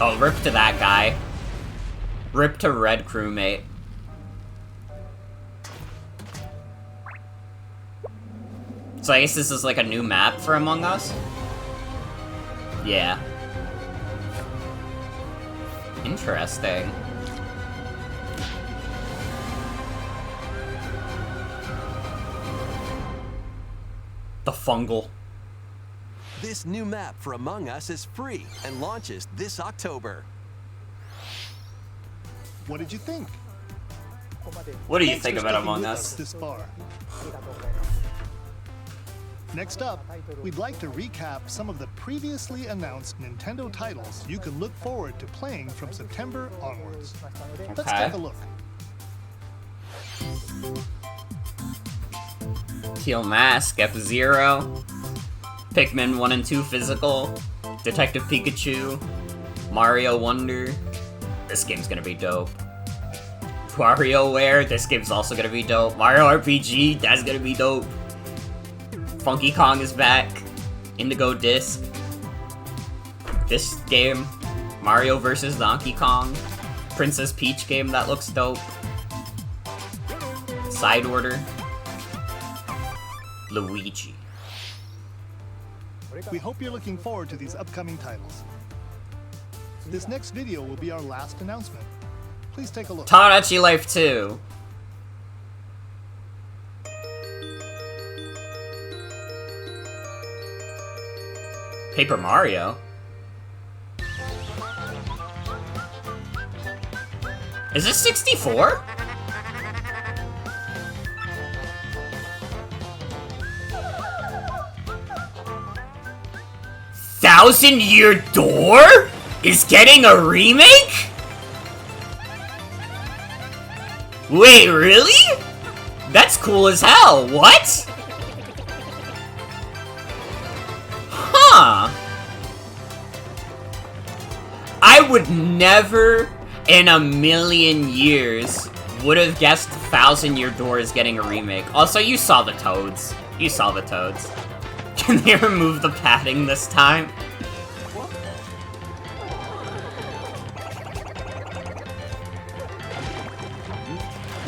Oh, rip to that guy. Rip to Red Crewmate. So I guess this is like a new map for Among Us? Yeah. Interesting. The fungal. This new map for Among Us is free and launches this October. What did you think? What do you Thanks think for about sticking Among with Us? this far. Next up, we'd like to recap some of the previously announced Nintendo titles you can look forward to playing from September onwards. Let's Okay. take a look. Teal Mask, F-Zero, Pikmin 1 and 2 Physical, Detective Pikachu, Mario Wonder. This game's gonna be dope. WarioWare, this game's also gonna be dope. Mario RPG, that's gonna be dope. Funky Kong is back. Indigo Disc. This game, Mario vs. Donkey Kong. Princess Peach game, that looks dope. Side Order. Luigi. We hope you're looking forward to these upcoming titles. This next video will be our last announcement. Please take a look. Tomodachi Life 2. Paper Mario? Is this 64? Thousand Year Door is getting a remake? Wait, really? That's cool as hell. What? Huh. I would never in a million years would have guessed Thousand Year Door is getting a remake. Also, you saw the Toads. You saw the Toads. Can they remove the padding this time?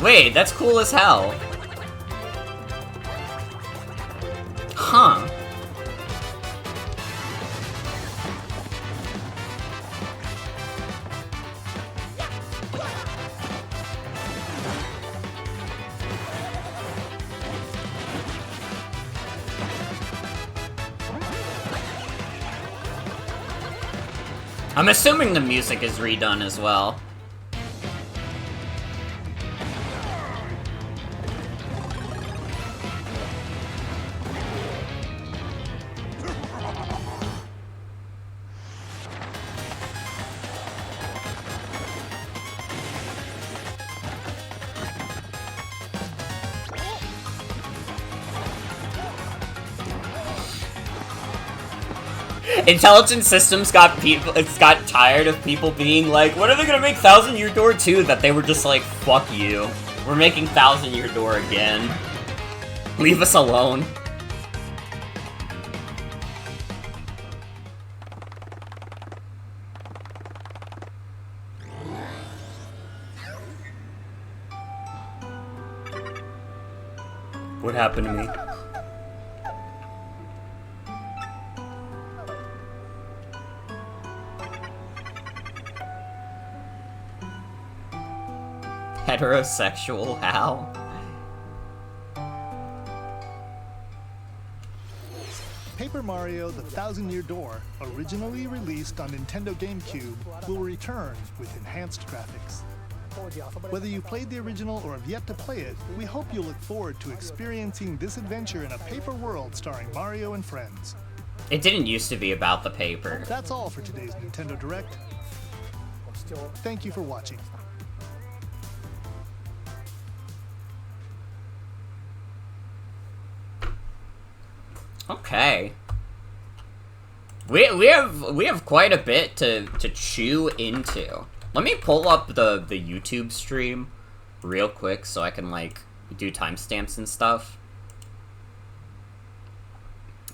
Wait, that's cool as hell. Huh. I'm assuming the music is redone as well. Intelligent Systems got tired of people being like, when are they gonna make Thousand Year Door 2? That they were just like, fuck you. We're making Thousand Year Door again. Leave us alone. What happened to me? Heterosexual, how? Paper Mario: The Thousand Year Door, originally released on Nintendo GameCube, will return with enhanced graphics. Whether you played the original or have yet to play it, we hope you look forward to experiencing this adventure in a paper world starring Mario and friends. It didn't used to be about the paper. That's all for today's Nintendo Direct. Thank you for watching. Okay. We have quite a bit to chew into. Let me pull up the YouTube stream real quick so I can like do timestamps and stuff.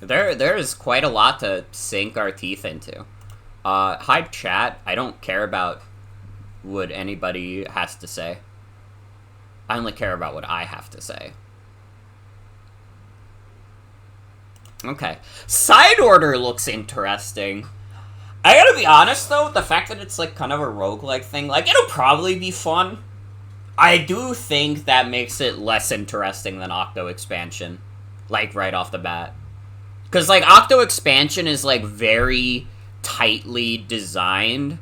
There is quite a lot to sink our teeth into. Hi chat. I don't care about what anybody has to say. I only care about what I have to say. Okay. Side Order looks interesting. I gotta be honest, though, the fact that it's, like, kind of a roguelike thing, like, it'll probably be fun. I do think that makes it less interesting than Octo Expansion. Like, right off the bat. Because, like, Octo Expansion is, like, very tightly designed.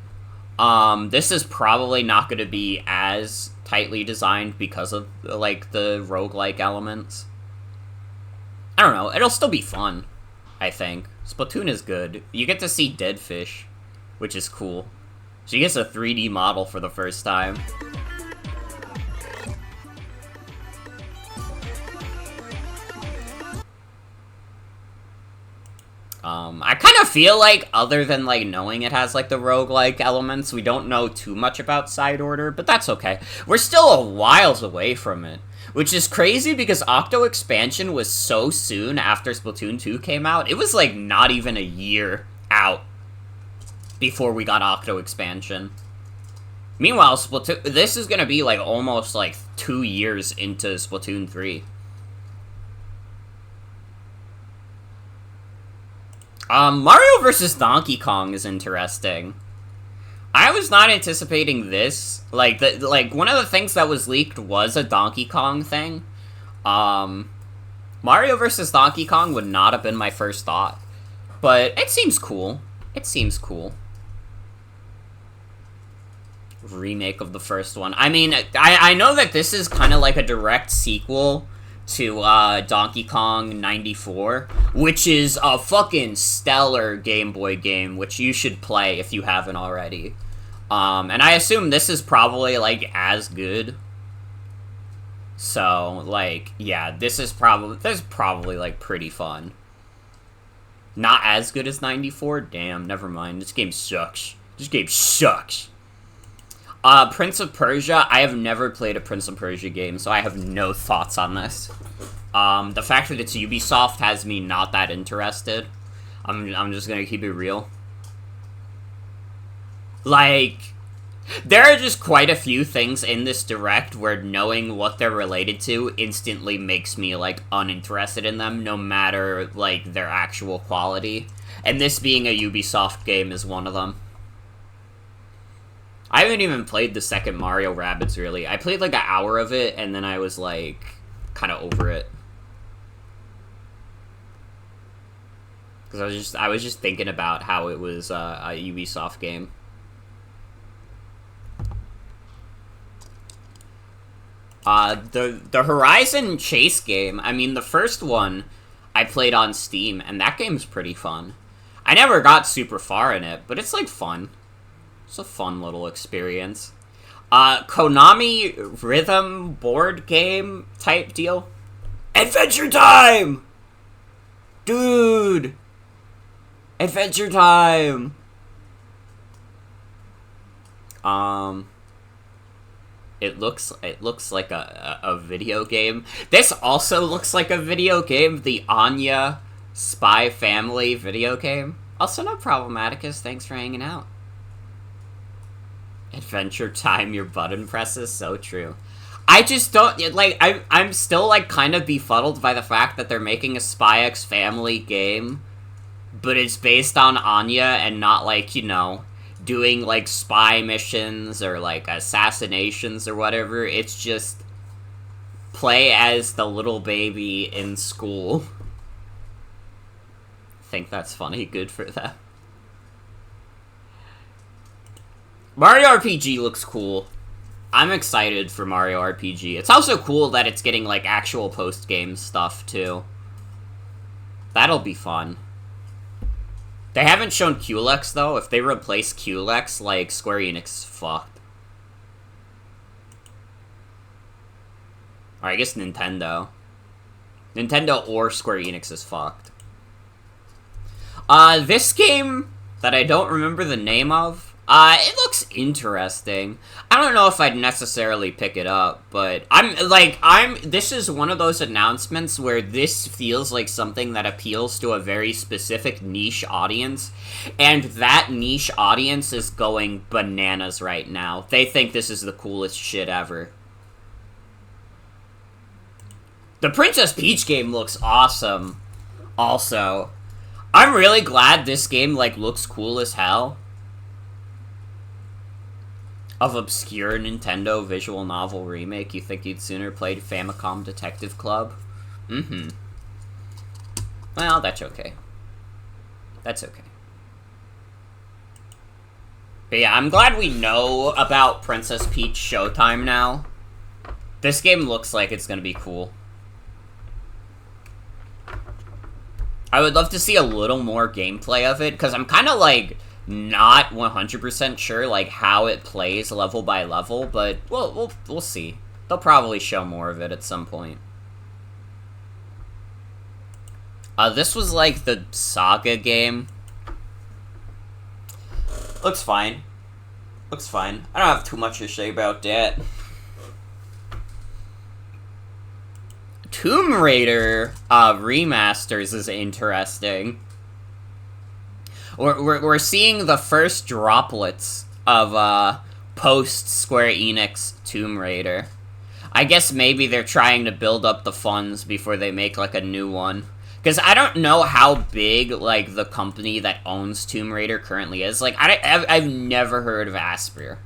This is probably not gonna be as tightly designed because of, like, the roguelike elements. I don't know, it'll still be fun, I think. Splatoon is good. You get to see dead fish, which is cool. She gets a 3D model for the first time. I kind of feel like, other than, like, knowing it has, like, the roguelike elements, we don't know too much about Side Order, but that's okay. We're still a whiles away from it. Which is crazy because Octo Expansion was so soon after Splatoon 2 came out. It was, like, not even a year out before we got Octo Expansion. Meanwhile, Splatoon... This is gonna be, like, almost, like, 2 years into Splatoon 3. Mario vs. Donkey Kong is interesting. I was not anticipating this. Like, one of the things that was leaked was a Donkey Kong thing. Mario vs. Donkey Kong would not have been my first thought. But it seems cool. It seems cool. Remake of the first one. I mean, I know that this is kind of like a direct sequel to Donkey Kong 94, which is a fucking stellar Game Boy game, which you should play if you haven't already. And I assume this is probably, like, as good. So, like, yeah, this is probably, like, pretty fun. Not as good as 94? Damn, never mind. This game sucks. This game sucks. Prince of Persia, I have never played a Prince of Persia game, so I have no thoughts on this. The fact that it's Ubisoft has me not that interested. I'm just gonna keep it real. Like, there are just quite a few things in this Direct where knowing what they're related to instantly makes me, like, uninterested in them, no matter, like, their actual quality. And this being a Ubisoft game is one of them. I haven't even played the second Mario Rabbids, really. I played, like, an hour of it, and then I was, like, kind of over it. Because I was just thinking about how it was a Ubisoft game. The Horizon Chase game, I mean, the first one I played on Steam, and that game's pretty fun. I never got super far in it, but it's, like, fun. It's a fun little experience. Konami rhythm board game type deal. Adventure Time! Dude! Adventure Time! It looks like a video game. This also looks like a video game, the Anya Spy Family video game. Also, no problematicus, thanks for hanging out. Adventure Time, your button presses, so true. I just don't, like, I'm still, like, kind of befuddled by the fact that they're making a Spy X Family game, but it's based on Anya and not, like, you know, doing, like, spy missions or, like, assassinations or whatever. It's just play as the little baby in school. I think that's funny. Good for them. Mario RPG looks cool. I'm excited for Mario RPG. It's also cool that it's getting, like, actual post-game stuff, too. That'll be fun. They haven't shown Culex, though. If they replace Culex, like, Square Enix is fucked. Or I guess Nintendo. Nintendo or Square Enix is fucked. This game that I don't remember the name of, it looks interesting. I don't know if I'd necessarily pick it up, but this is one of those announcements where this feels like something that appeals to a very specific niche audience, and that niche audience is going bananas right now. They think this is the coolest shit ever. The Princess Peach game looks awesome, also. I'm really glad this game, like, looks cool as hell. Of obscure Nintendo visual novel remake, you think you'd sooner play Famicom Detective Club? Mm-hmm. Well, that's okay. That's okay. But yeah, I'm glad we know about Princess Peach Showtime now. This game looks like it's gonna be cool. I would love to see a little more gameplay of it, because I'm kind of, like, not 100% sure, like, how it plays level by level, but we'll see. They'll probably show more of it at some point. This was, like, the Saga game. Looks fine. Looks fine. I don't have too much to say about that. Tomb Raider remasters is interesting. We're seeing the first droplets of post-Square Enix Tomb Raider. I guess maybe they're trying to build up the funds before they make, like, a new one. Because I don't know how big, like, the company that owns Tomb Raider currently is. Like, I've never heard of Aspyr.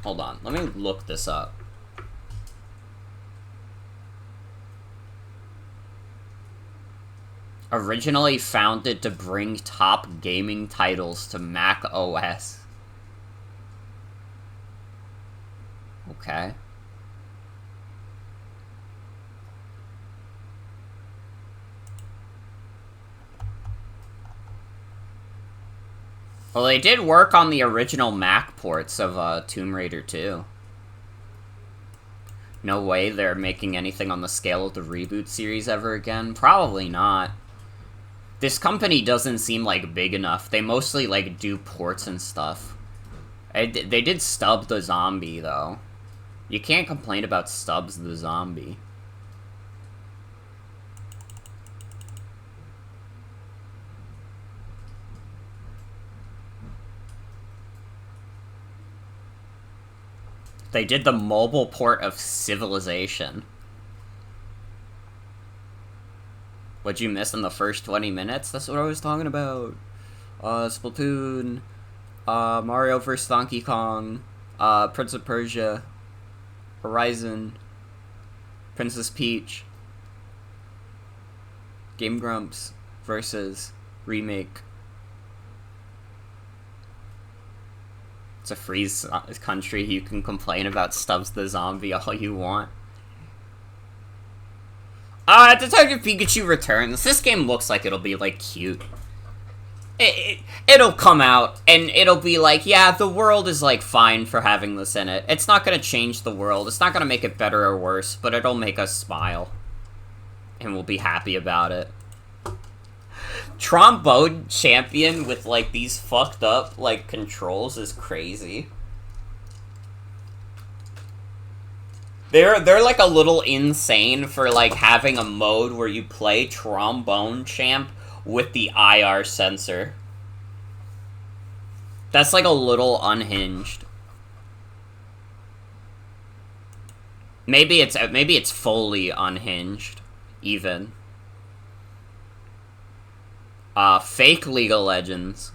Hold on, let me look this up. Originally founded to bring top gaming titles to Mac OS. Okay. Well, they did work on the original Mac ports of Tomb Raider 2. No way they're making anything on the scale of the reboot series ever again? Probably not. This company doesn't seem, like, big enough. They mostly, like, do ports and stuff. They did Stub the Zombie, though. You can't complain about Stubbs the Zombie. They did the mobile port of Civilization. What'd you miss in the first 20 minutes? That's what I was talking about. Splatoon, Mario vs. Donkey Kong, Prince of Persia, Horizon, Princess Peach, Game Grumps versus Remake. It's a free country. You can complain about Stubbs the Zombie all you want. Detective Pikachu Returns. This game looks like it'll be, like, cute. It'll come out, and it'll be like, yeah, the world is, like, fine for having this in it. It's not gonna change the world. It's not gonna make it better or worse, but it'll make us smile. And we'll be happy about it. Trombone champion with, like, these fucked up, like, controls is crazy. They're like a little insane for, like, having a mode where you play trombone champ with the IR sensor. That's, like, a little unhinged. Maybe it's fully unhinged, even. Fake League of Legends.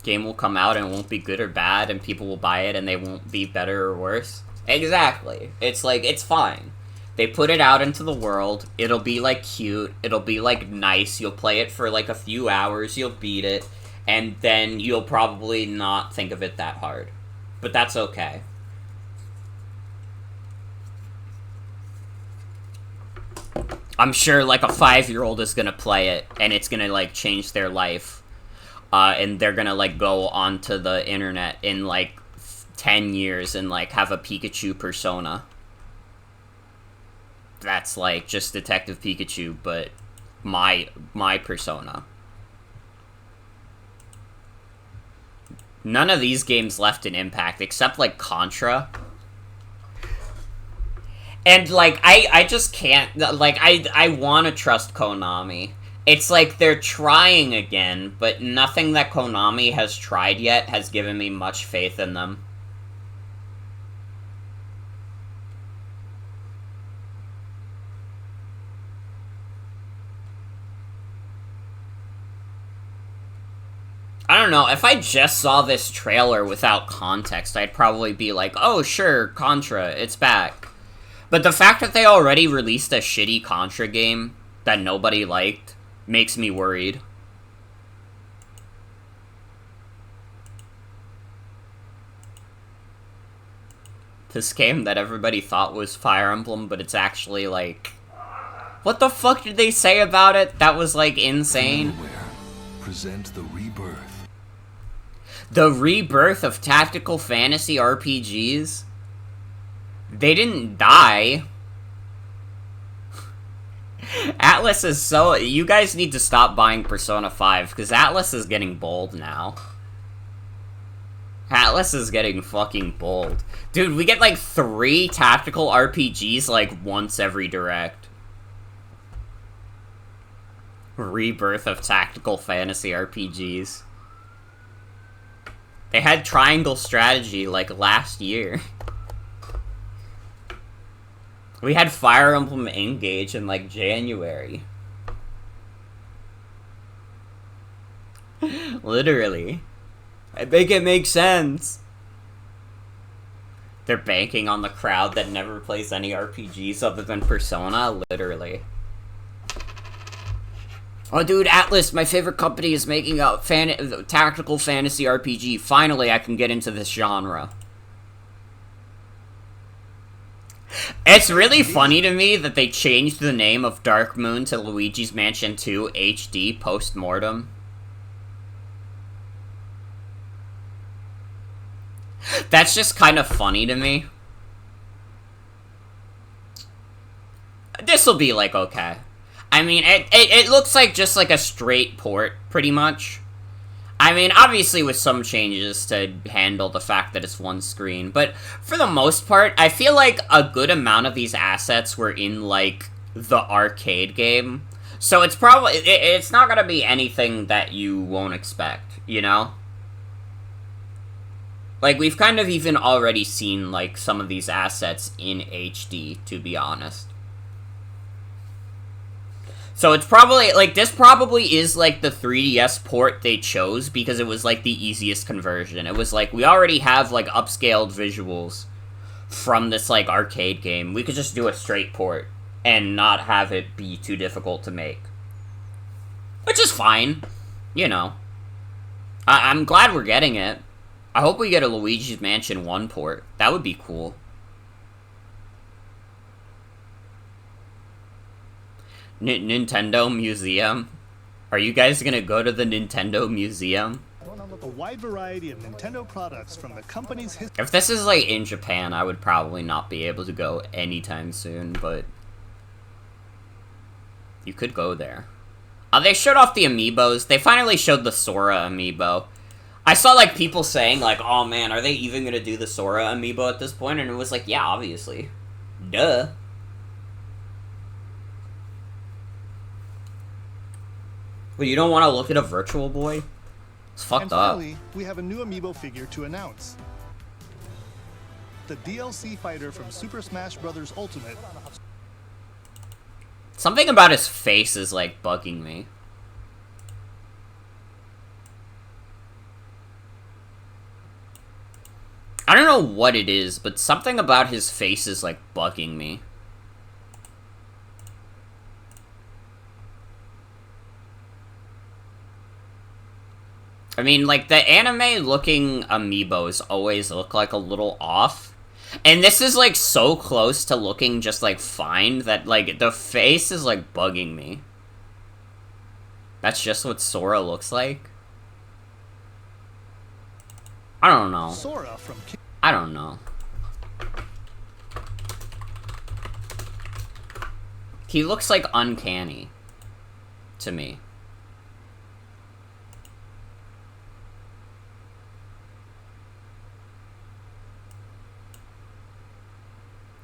Game will come out and it won't be good or bad, and people will buy it and they won't be better or worse. Exactly. It's like, it's fine. They put it out into the world, it'll be, like, cute, it'll be, like, nice, you'll play it for, like, a few hours, you'll beat it, and then you'll probably not think of it that hard. But that's okay. I'm sure, like, a 5-year-old is gonna play it, and it's gonna, like, change their life. And they're gonna, like, go onto the internet in, like, 10 years and, like, have a Pikachu persona. That's, like, just Detective Pikachu, but my persona. None of these games left an impact, except, like, Contra. And, like, I just can't, like, I want to trust Konami. It's like they're trying again, but nothing that Konami has tried yet has given me much faith in them. I don't know, if I just saw this trailer without context, I'd probably be like, oh sure, Contra, it's back. But the fact that they already released a shitty Contra game that nobody liked makes me worried. This game that everybody thought was Fire Emblem, but it's actually like... What the fuck did they say about it? That was, like, insane. Present the rebirth. The rebirth of tactical fantasy RPGs? They didn't die. Atlas is so... You guys need to stop buying Persona 5, because Atlas is getting bold now. Atlas is getting fucking bold. Dude, we get, like, 3 tactical RPGs, like, once every direct. Rebirth of tactical fantasy RPGs. They had Triangle Strategy, like, last year. We had Fire Emblem Engage in, like, January. Literally. I make it make sense. They're banking on the crowd that never plays any RPGs other than Persona, literally. Oh, dude, Atlas, my favorite company, is making a tactical fantasy RPG. Finally, I can get into this genre. It's really funny to me that they changed the name of Dark Moon to Luigi's Mansion 2 HD post-mortem. That's just kind of funny to me. This'll be, like, okay. I mean, it looks like just, like, a straight port, pretty much. I mean, obviously with some changes to handle the fact that it's one screen, but for the most part, I feel like a good amount of these assets were in, like, the arcade game. So it's probably, it's not gonna be anything that you won't expect, you know? Like, we've kind of even already seen, like, some of these assets in HD, to be honest. So it's probably, like, this probably is, like, the 3DS port they chose because it was, like, the easiest conversion. It was, like, we already have, like, upscaled visuals from this, like, arcade game. We could just do a straight port and not have it be too difficult to make. Which is fine. You know. I'm glad we're getting it. I hope we get a Luigi's Mansion 1 port. That would be cool. Nintendo Museum? Are you guys gonna go to the Nintendo Museum? A wide variety of Nintendo products from the company's history. If this is, like, in Japan, I would probably not be able to go anytime soon, but you could go there. They showed off the amiibos. They finally showed the Sora amiibo. I saw, like, people saying, like, oh man, are they even gonna do the Sora amiibo at this point? And it was like, yeah, obviously. Duh. Well, you don't want to look at a Virtual Boy? It's fucked And up. finally, we have a new amiibo figure to announce. The DLC fighter from Super Smash Bros. Ultimate. Something about his face is, like, bugging me. I don't know what it is, but something about his face is, like, bugging me. I mean, like, the anime-looking amiibos always look, like, a little off. And this is, like, so close to looking just, like, fine that, like, the face is, like, bugging me. That's just what Sora looks like? I don't know. Sora from I don't know. He looks, like, uncanny. To me.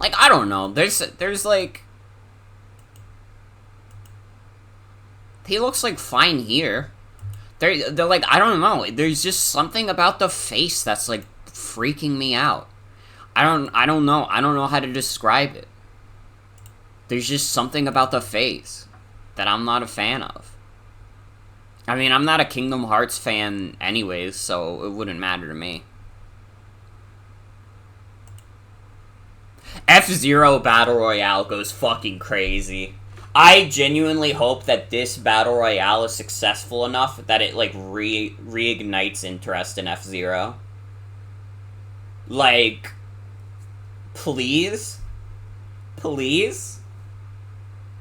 Like, I don't know. There's like... He looks, like, fine here. They're like, I don't know. There's just something about the face that's, like, freaking me out. I don't know. I don't know how to describe it. There's just something about the face that I'm not a fan of. I mean, I'm not a Kingdom Hearts fan anyways, so it wouldn't matter to me. F-Zero Battle Royale goes fucking crazy. I genuinely hope that this Battle Royale is successful enough that it, like, reignites interest in F-Zero. Like, please? Please?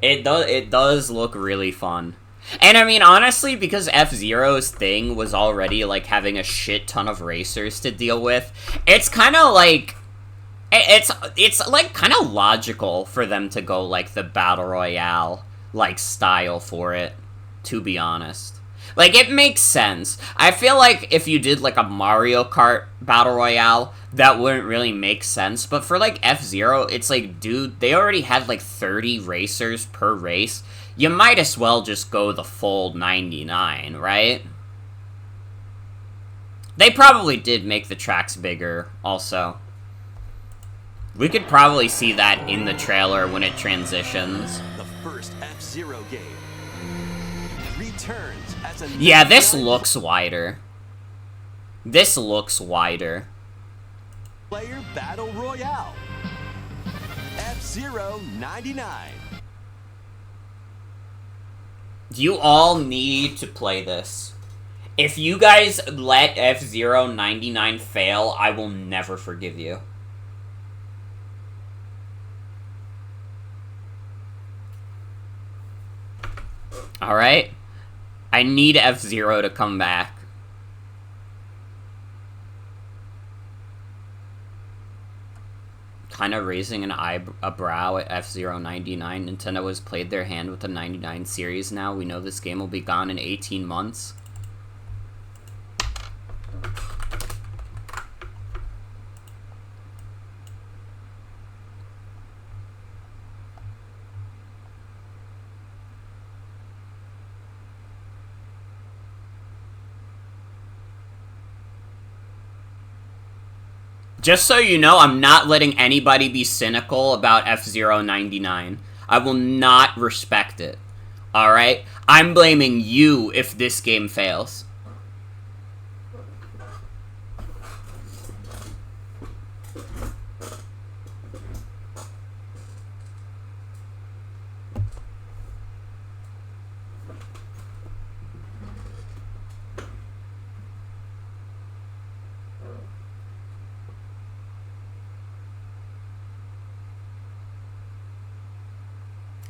It does look really fun. And I mean, honestly, because F-Zero's thing was already, like, having a shit ton of racers to deal with, it's kind of, like... It's like, kind of logical for them to go, like, the Battle Royale, like, style for it, to be honest. Like, it makes sense. I feel like if you did, like, a Mario Kart Battle Royale, that wouldn't really make sense. But for, like, F-Zero, it's like, dude, they already had, like, 30 racers per race. You might as well just go the full 99, right? They probably did make the tracks bigger, also. We could probably see that in the trailer when it transitions. The first F-Zero game returns as a yeah, this looks wider. This looks wider. Player Battle Royale. F-Zero 99. You all need to play this. If you guys let F-Zero 99 fail, I will never forgive you. Alright? I need F-Zero to come back. Kind of raising an eyebrow at F-Zero 99. Nintendo has played their hand with the 99 series now. We know this game will be gone in 18 months. Just so you know, I'm not letting anybody be cynical about F-Zero 99. I will not respect it. Alright? I'm blaming you if this game fails.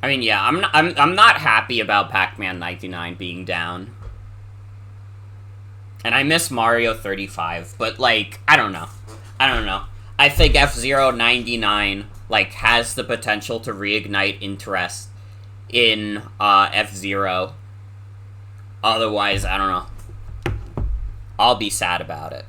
I mean, yeah, I'm not happy about Pac-Man 99 being down. And I miss Mario 35, but, like, I don't know. I think F-Zero 99, like, has the potential to reignite interest in, F-Zero. Otherwise, I don't know. I'll be sad about it.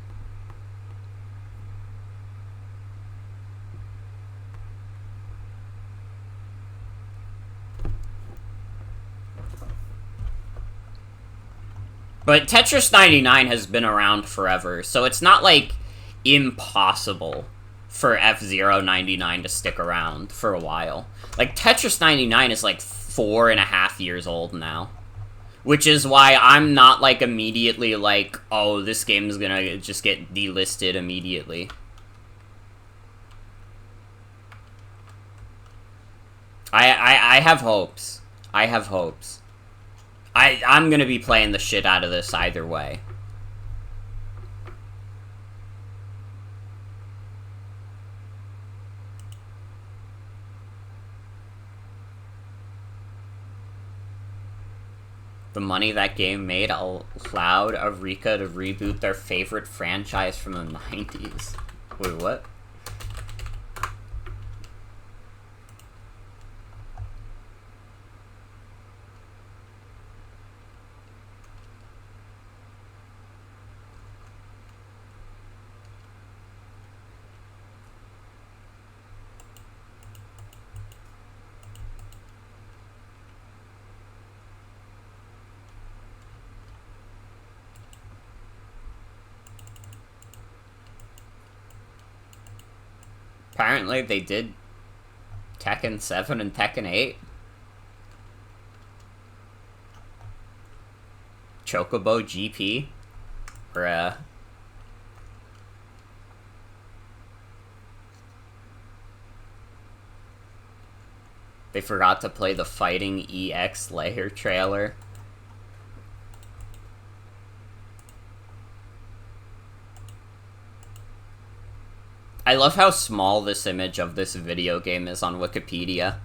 But Tetris 99 has been around forever, so it's not, like, impossible for F-Zero 99 to stick around for a while. Like, Tetris 99 is, like, 4.5 years old now. Which is why I'm not, like, immediately like, oh, this game's gonna just get delisted immediately. I have hopes. I have hopes. I'm gonna be playing the shit out of this either way. The money that game made allowed Eureka to reboot their favorite franchise from the 90s. Wait, what? Apparently they did Tekken 7 and Tekken 8. Chocobo GP. Bruh. They forgot to play the Fighting EX layer trailer. I love how small this image of this video game is on Wikipedia.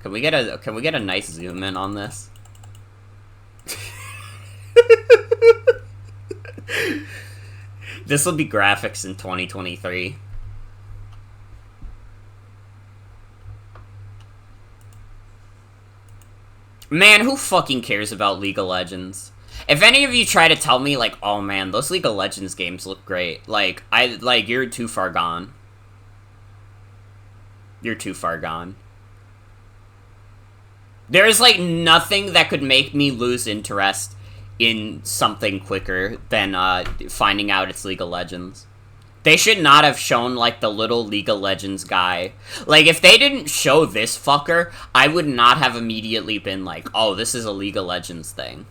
Can we get a nice zoom in on this? This will be graphics in 2023. Man, who fucking cares about League of Legends? If any of you try to tell me, like, oh man, those League of Legends games look great, like, you're too far gone. You're too far gone. There's, like, nothing that could make me lose interest in something quicker than, finding out it's League of Legends. They should not have shown, like, the little League of Legends guy. Like, if they didn't show this fucker, I would not have immediately been like, oh, this is a League of Legends thing.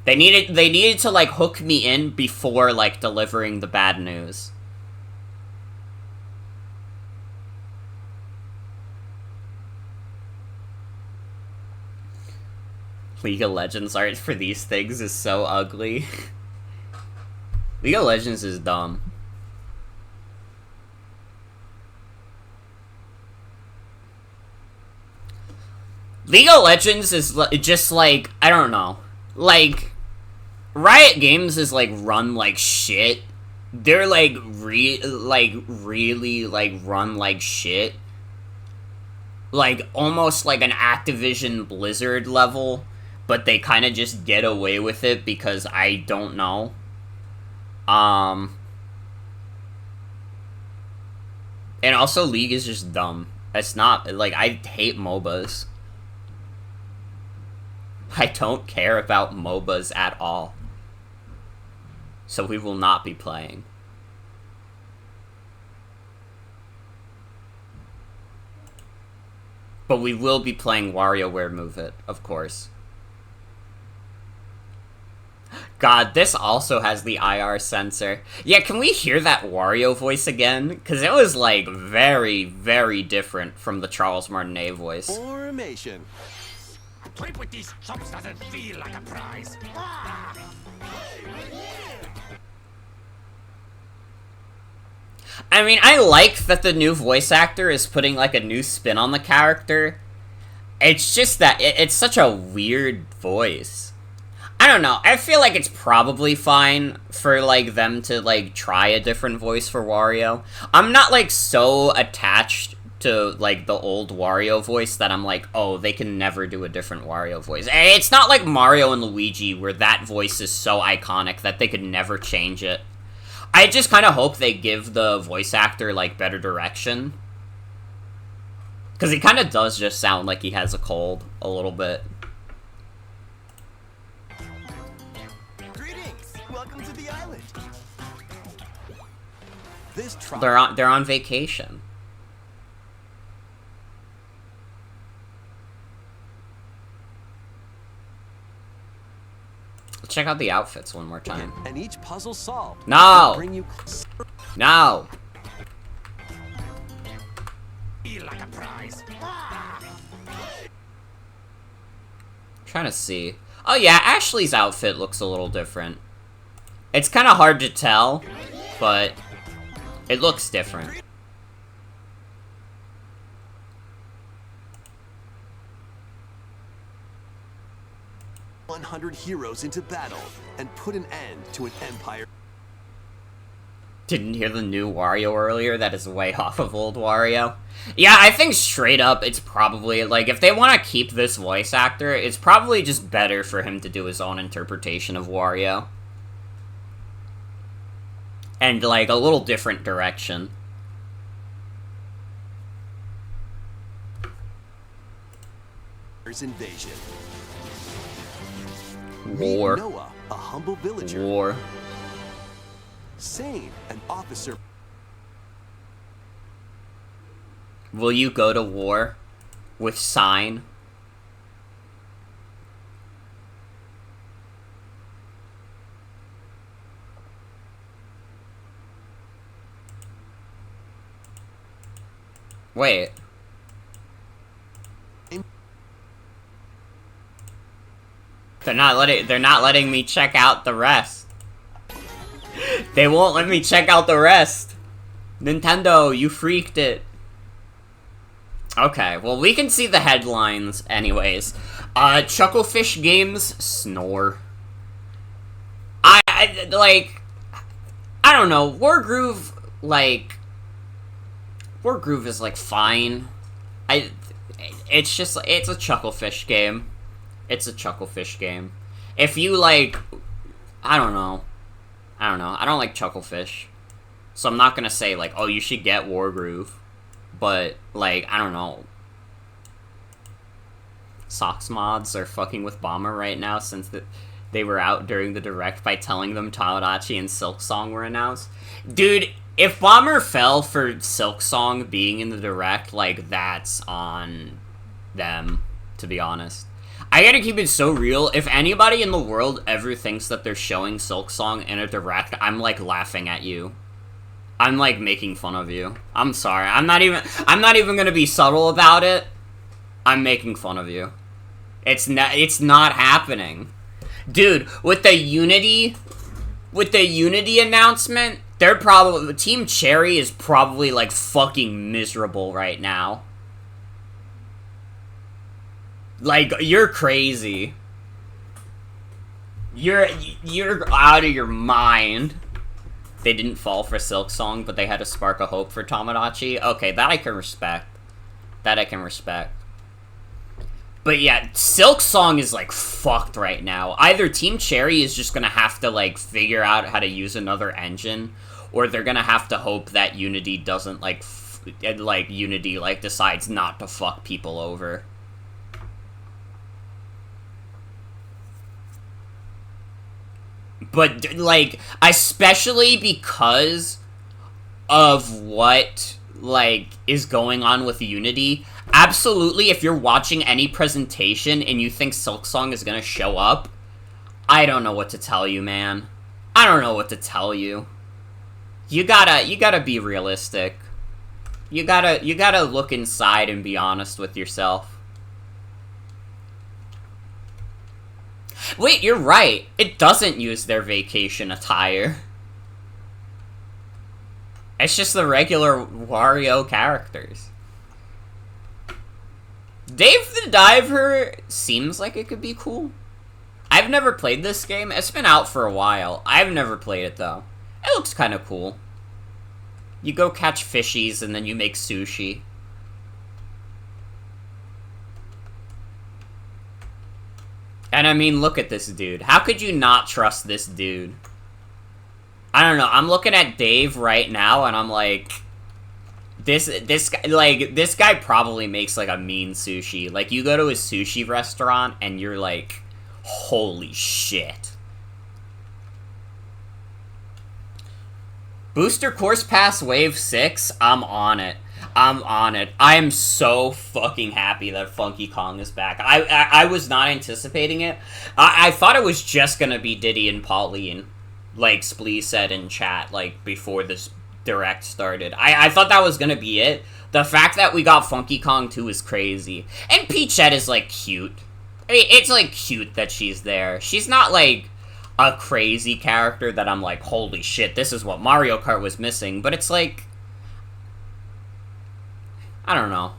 They needed to, like, hook me in before, like, delivering the bad news. League of Legends art for these things is so ugly. League of Legends is dumb. League of Legends is just, like, I don't know. Like, Riot Games is, like, run like shit. They're, like, really, like, run like shit. Like, almost like an Activision Blizzard level, but they kind of just get away with it because I don't know. And also, League is just dumb. It's not, like, I hate MOBAs. I don't care about MOBAs at all. So we will not be playing. But we will be playing WarioWare Move It, of course. God, this also has the IR sensor. Yeah, can we hear that Wario voice again? Because it was, like, very, very different from the Charles Martinet voice. Formation. A trip with these chumps doesn't feel like a prize. I mean, I like that the new voice actor is putting, like, a new spin on the character. It's just that it's such a weird voice. I don't know, I feel like it's probably fine for, like, them to, like, try a different voice for Wario. I'm not, like, so attached to, like, the old Wario voice that I'm like, oh, they can never do a different Wario voice. It's not like Mario and Luigi, where that voice is so iconic that they could never change it. I just kind of hope they give the voice actor, like, better direction. Because he kind of does just sound like he has a cold, a little bit. Greetings! Welcome to the island. This They're on vacation. Check out the outfits one more time. And each puzzle solved. No! Bring you No! Feel like a prize. Trying to see. Oh yeah, Ashley's outfit looks a little different. It's kind of hard to tell, but it looks different. 100 heroes into battle and put an end to an empire. Didn't hear the new Wario earlier, that is way off of old Wario. Yeah, I think straight up, it's probably, like, if they want to keep this voice actor, it's probably just better for him to do his own interpretation of Wario. And, like, a little different direction. Invasion. War. Meet Noah, a humble villager. War. Sane, an officer. Will you go to war with Sign? Wait. They're not letting me check out the rest. They won't let me check out the rest. Nintendo, you freaked it. Okay, well, we can see the headlines anyways. Chucklefish Games, snore. I don't know, Wargroove is, like, fine. It's just, it's a Chucklefish game. It's a Chucklefish game. If you, like, I don't know. I don't like Chucklefish. So I'm not gonna say, like, oh, you should get Wargroove. But, like, I don't know. Socks mods are fucking with Bomber right now since they were out during the Direct by telling them Tomodachi and Silksong were announced. Dude, if Bomber fell for Silksong being in the Direct, like, that's on them, to be honest. I gotta keep it so real, if anybody in the world ever thinks that they're showing Silksong in a Direct, I'm, like, laughing at you. I'm, like, making fun of you. I'm sorry. I'm not even gonna be subtle about it. I'm making fun of you. It's not happening. Dude, with the Unity announcement, Team Cherry is probably, like, fucking miserable right now. Like, you're crazy. You're out of your mind. They didn't fall for Silksong, but they had a spark of hope for Tomodachi. Okay, that I can respect. But yeah, Silksong is, like, fucked right now. Either Team Cherry is just gonna have to, like, figure out how to use another engine, or they're gonna have to hope that Unity doesn't, like, Unity, like, decides not to fuck people over. But, like, especially because of what, like, is going on with Unity, absolutely, if you're watching any presentation and you think Silksong is gonna show up, I don't know what to tell you, man. I don't know what to tell you. You gotta be realistic. You gotta look inside and be honest with yourself. Wait, you're right. It doesn't use their vacation attire. It's just the regular Wario characters. Dave the Diver seems like it could be cool. I've never played this game. It's been out for a while. I've never played it, though. It looks kind of cool. You go catch fishies, and then you make sushi. And I mean, look at this dude. How could you not trust this dude? I don't know. I'm looking at Dave right now, and I'm like, this guy probably makes like a mean sushi. Like, you go to a sushi restaurant, and you're like, holy shit. Booster Course Pass Wave 6? I'm on it. I'm on it. I am so fucking happy that Funky Kong is back. I was not anticipating it. I thought it was just gonna be Diddy and Pauline, like Splee said in chat, like, before this direct started. I thought that was gonna be it. The fact that we got Funky Kong 2 is crazy. And Peachette is, like, cute. I mean, it's, like, cute that she's there. She's not, like, a crazy character that I'm like, holy shit, this is what Mario Kart was missing. But it's like, I don't know.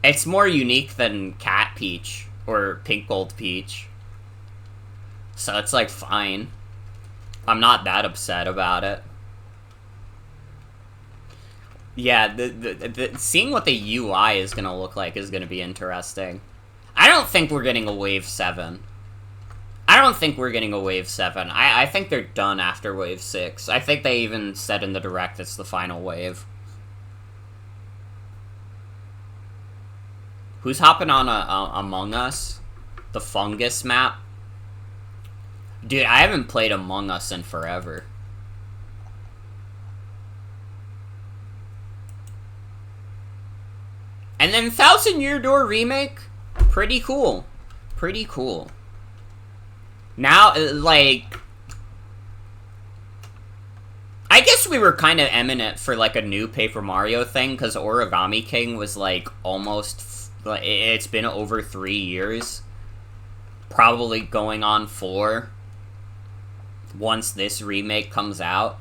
It's more unique than Cat Peach or Pink Gold Peach. So it's like, fine. I'm not that upset about it. Yeah, seeing what the UI is gonna look like is gonna be interesting. I don't think we're getting a Wave 7. I don't think we're getting a Wave 7. I think they're done after Wave 6. I think they even said in the Direct it's the final wave. Who's hopping on Among Us? The fungus map? Dude, I haven't played Among Us in forever. And then Thousand Year Door Remake? Pretty cool. Pretty cool. Now, like, I guess we were kind of eminent for, like, a new Paper Mario thing, because Origami King was, like, almost, it's been over 3 years. Probably going on 4. Once this remake comes out.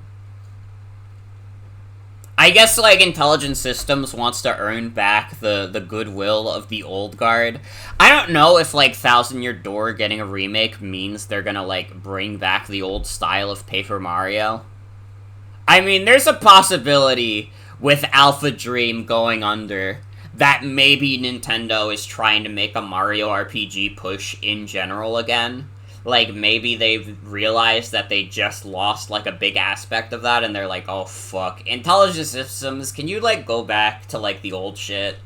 I guess, like, Intelligent Systems wants to earn back the goodwill of the old guard. I don't know if, like, Thousand Year Door getting a remake means they're gonna, like, bring back the old style of Paper Mario. I mean, there's a possibility with Alpha Dream going under that maybe Nintendo is trying to make a Mario RPG push in general again. Like, maybe they've realized that they just lost, like, a big aspect of that, and they're like, oh, fuck. Intelligent Systems, can you, like, go back to, like, the old shit?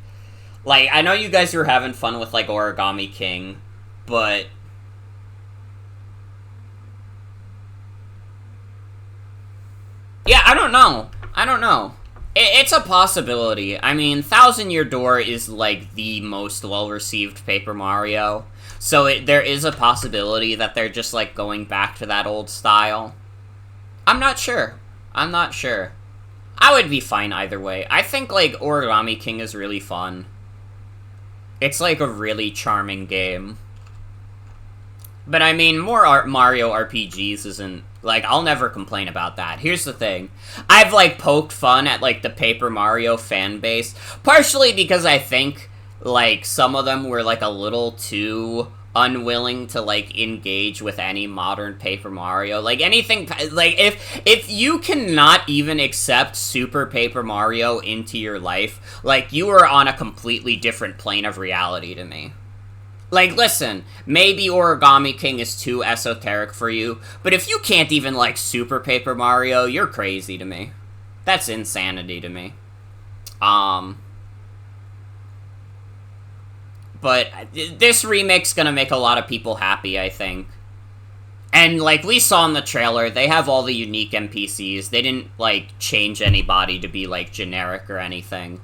Like, I know you guys were having fun with, like, Origami King, but... yeah, I don't know. I don't know. It's a possibility. I mean, Thousand Year Door is, like, the most well-received Paper Mario. So there is a possibility that they're just, like, going back to that old style. I'm not sure. I'm not sure. I would be fine either way. I think, like, Origami King is really fun. It's, like, a really charming game. But, I mean, more Mario RPGs isn't... like, I'll never complain about that. Here's the thing. I've, like, poked fun at, like, the Paper Mario fan base. Partially because I think... like, some of them were, like, a little too unwilling to, like, engage with any modern Paper Mario. Like, anything, like, if you cannot even accept Super Paper Mario into your life, like, you are on a completely different plane of reality to me. Like, listen, maybe Origami King is too esoteric for you, but if you can't even like Super Paper Mario, you're crazy to me. That's insanity to me. But this remake's gonna make a lot of people happy, I think. And, like, we saw in the trailer, they have all the unique NPCs. They didn't, like, change anybody to be, like, generic or anything.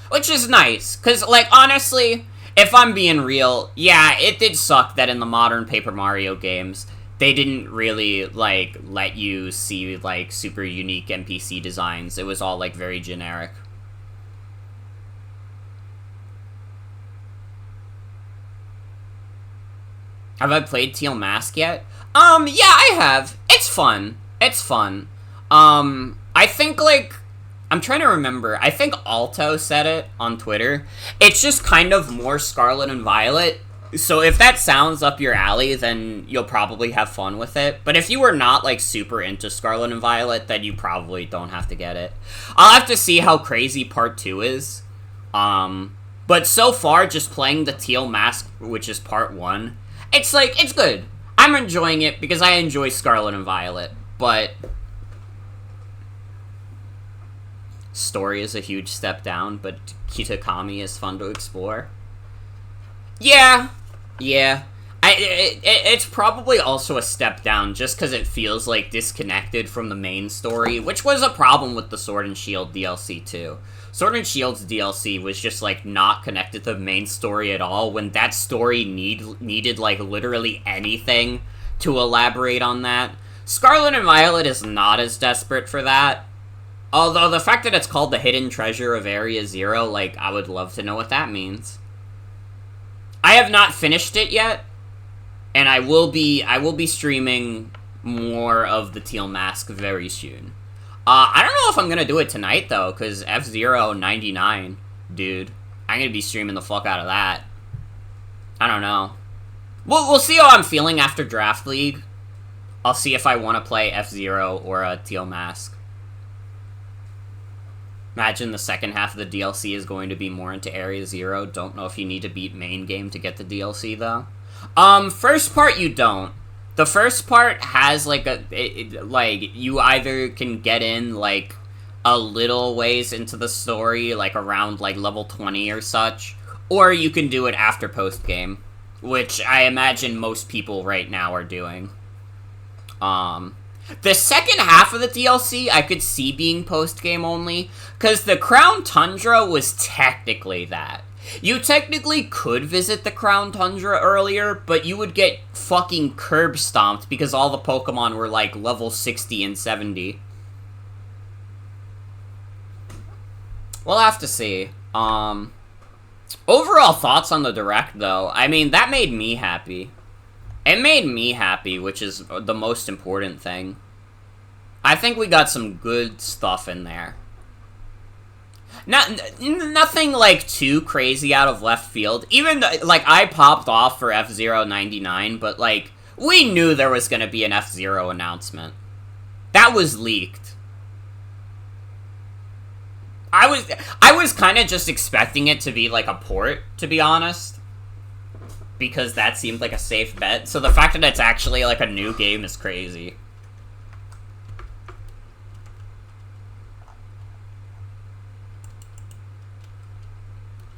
Which is nice, because, like, honestly, if I'm being real, yeah, it did suck that in the modern Paper Mario games, they didn't really, like, let you see, like, super unique NPC designs. It was all, like, very generic. Have I played Teal Mask yet? Yeah, I have. It's fun. It's fun. I think, like, I'm trying to remember. I think Alto said it on Twitter. It's just kind of more Scarlet and Violet. So if that sounds up your alley, then you'll probably have fun with it. But if you were not, like, super into Scarlet and Violet, then you probably don't have to get it. I'll have to see how crazy Part 2 is. But so far, just playing the Teal Mask, which is Part 1, it's, like, it's good. I'm enjoying it because I enjoy Scarlet and Violet, but story is a huge step down, but Kitakami is fun to explore. Yeah. It's probably also a step down just because it feels, like, disconnected from the main story, which was a problem with the Sword and Shield DLC, too. Sword and Shield's DLC was just, like, not connected to the main story at all, when that story needed, like, literally anything to elaborate on that. Scarlet and Violet is not as desperate for that. Although, the fact that it's called the Hidden Treasure of Area Zero, like, I would love to know what that means. I have not finished it yet, and I will be streaming more of the Teal Mask very soon. I don't know if I'm gonna do it tonight, though, because F-Zero 99, dude. I'm gonna be streaming the fuck out of that. I don't know. We'll see how I'm feeling after Draft League. I'll see if I want to play F-Zero or a Teal Mask. Imagine the second half of the DLC is going to be more into Area Zero. Don't know if you need to beat main game to get the DLC, though. First part, you don't. The first part has, like, you either can get in, like, a little ways into the story, like, around, like, level 20 or such, or you can do it after post-game, which I imagine most people right now are doing. The second half of the DLC, I could see being post-game only, because the Crown Tundra was technically that. You technically could visit the Crown Tundra earlier, but you would get fucking curb stomped because all the Pokemon were, like, level 60 and 70. We'll have to see. Overall thoughts on the Direct, though. I mean, that made me happy. It made me happy, which is the most important thing. I think we got some good stuff in there. Nothing, like, too crazy out of left field. Even, like, I popped off for F-Zero 99, but, like, we knew there was gonna be an F-Zero announcement. That was leaked. I was kind of just expecting it to be, like, a port, to be honest. Because that seemed like a safe bet. So the fact that it's actually, like, a new game is crazy.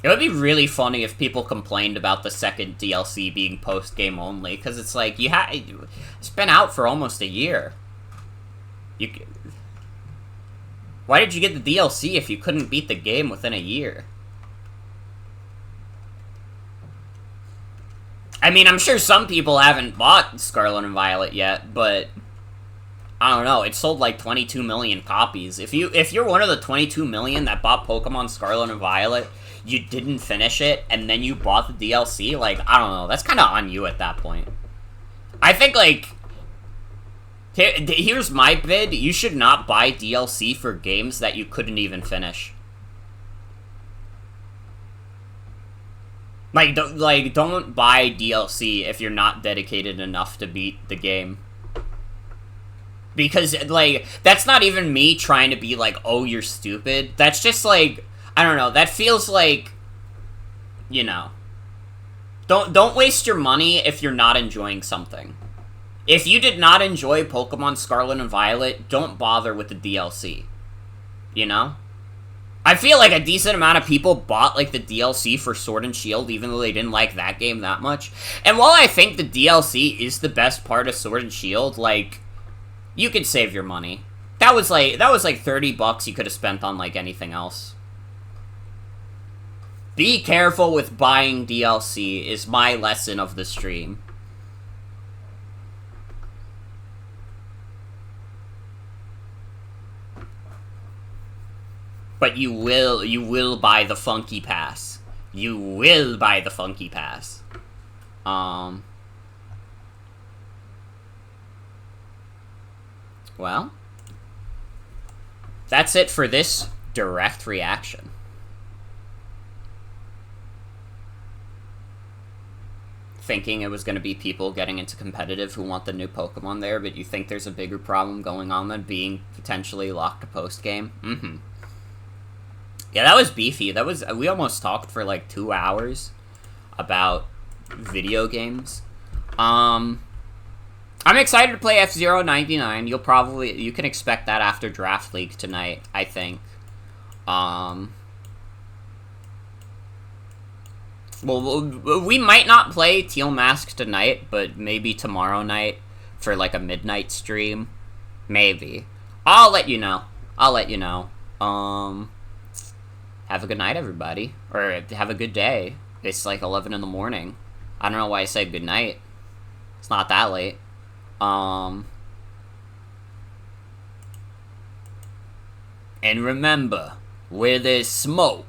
It would be really funny if people complained about the second DLC being post-game only, because it's like, it's been out for almost a year. Why did you get the DLC if you couldn't beat the game within a year? I mean, I'm sure some people haven't bought Scarlet and Violet yet, but I don't know, it sold like 22 million copies. If you're one of the 22 million that bought Pokemon Scarlet and Violet, you didn't finish it, and then you bought the DLC, like, I don't know, that's kind of on you at that point. I think, like, here's my bid, you should not buy DLC for games that you couldn't even finish. Like, don't buy DLC if you're not dedicated enough to beat the game. Because, like, that's not even me trying to be like, oh, you're stupid. That's just, like, I don't know, that feels like, you know, don't waste your money if you're not enjoying something. If you did not enjoy Pokemon Scarlet and Violet, don't bother with the DLC. You know? I feel like a decent amount of people bought, like, the DLC for Sword and Shield, even though they didn't like that game that much. And while I think the DLC is the best part of Sword and Shield, like, you could save your money. That was like $30 you could have spent on, like, anything else. Be careful with buying DLC is my lesson of the stream. But you will buy the Funky Pass. You will buy the Funky Pass. Well, that's it for this direct reaction. Thinking it was going to be people getting into competitive who want the new Pokemon there, but you think there's a bigger problem going on than being potentially locked to post-game? Mm-hmm. Yeah, that was beefy. We almost talked for like 2 hours about video games. I'm excited to play F-Zero 99. You can expect that after Draft League tonight, I think. Well, we might not play Teal Mask tonight, but maybe tomorrow night for, like, a midnight stream. Maybe. I'll let you know. Have a good night, everybody. Or have a good day. It's, like, 11 in the morning. I don't know why I said good night. It's not that late. And remember, where there's smoke,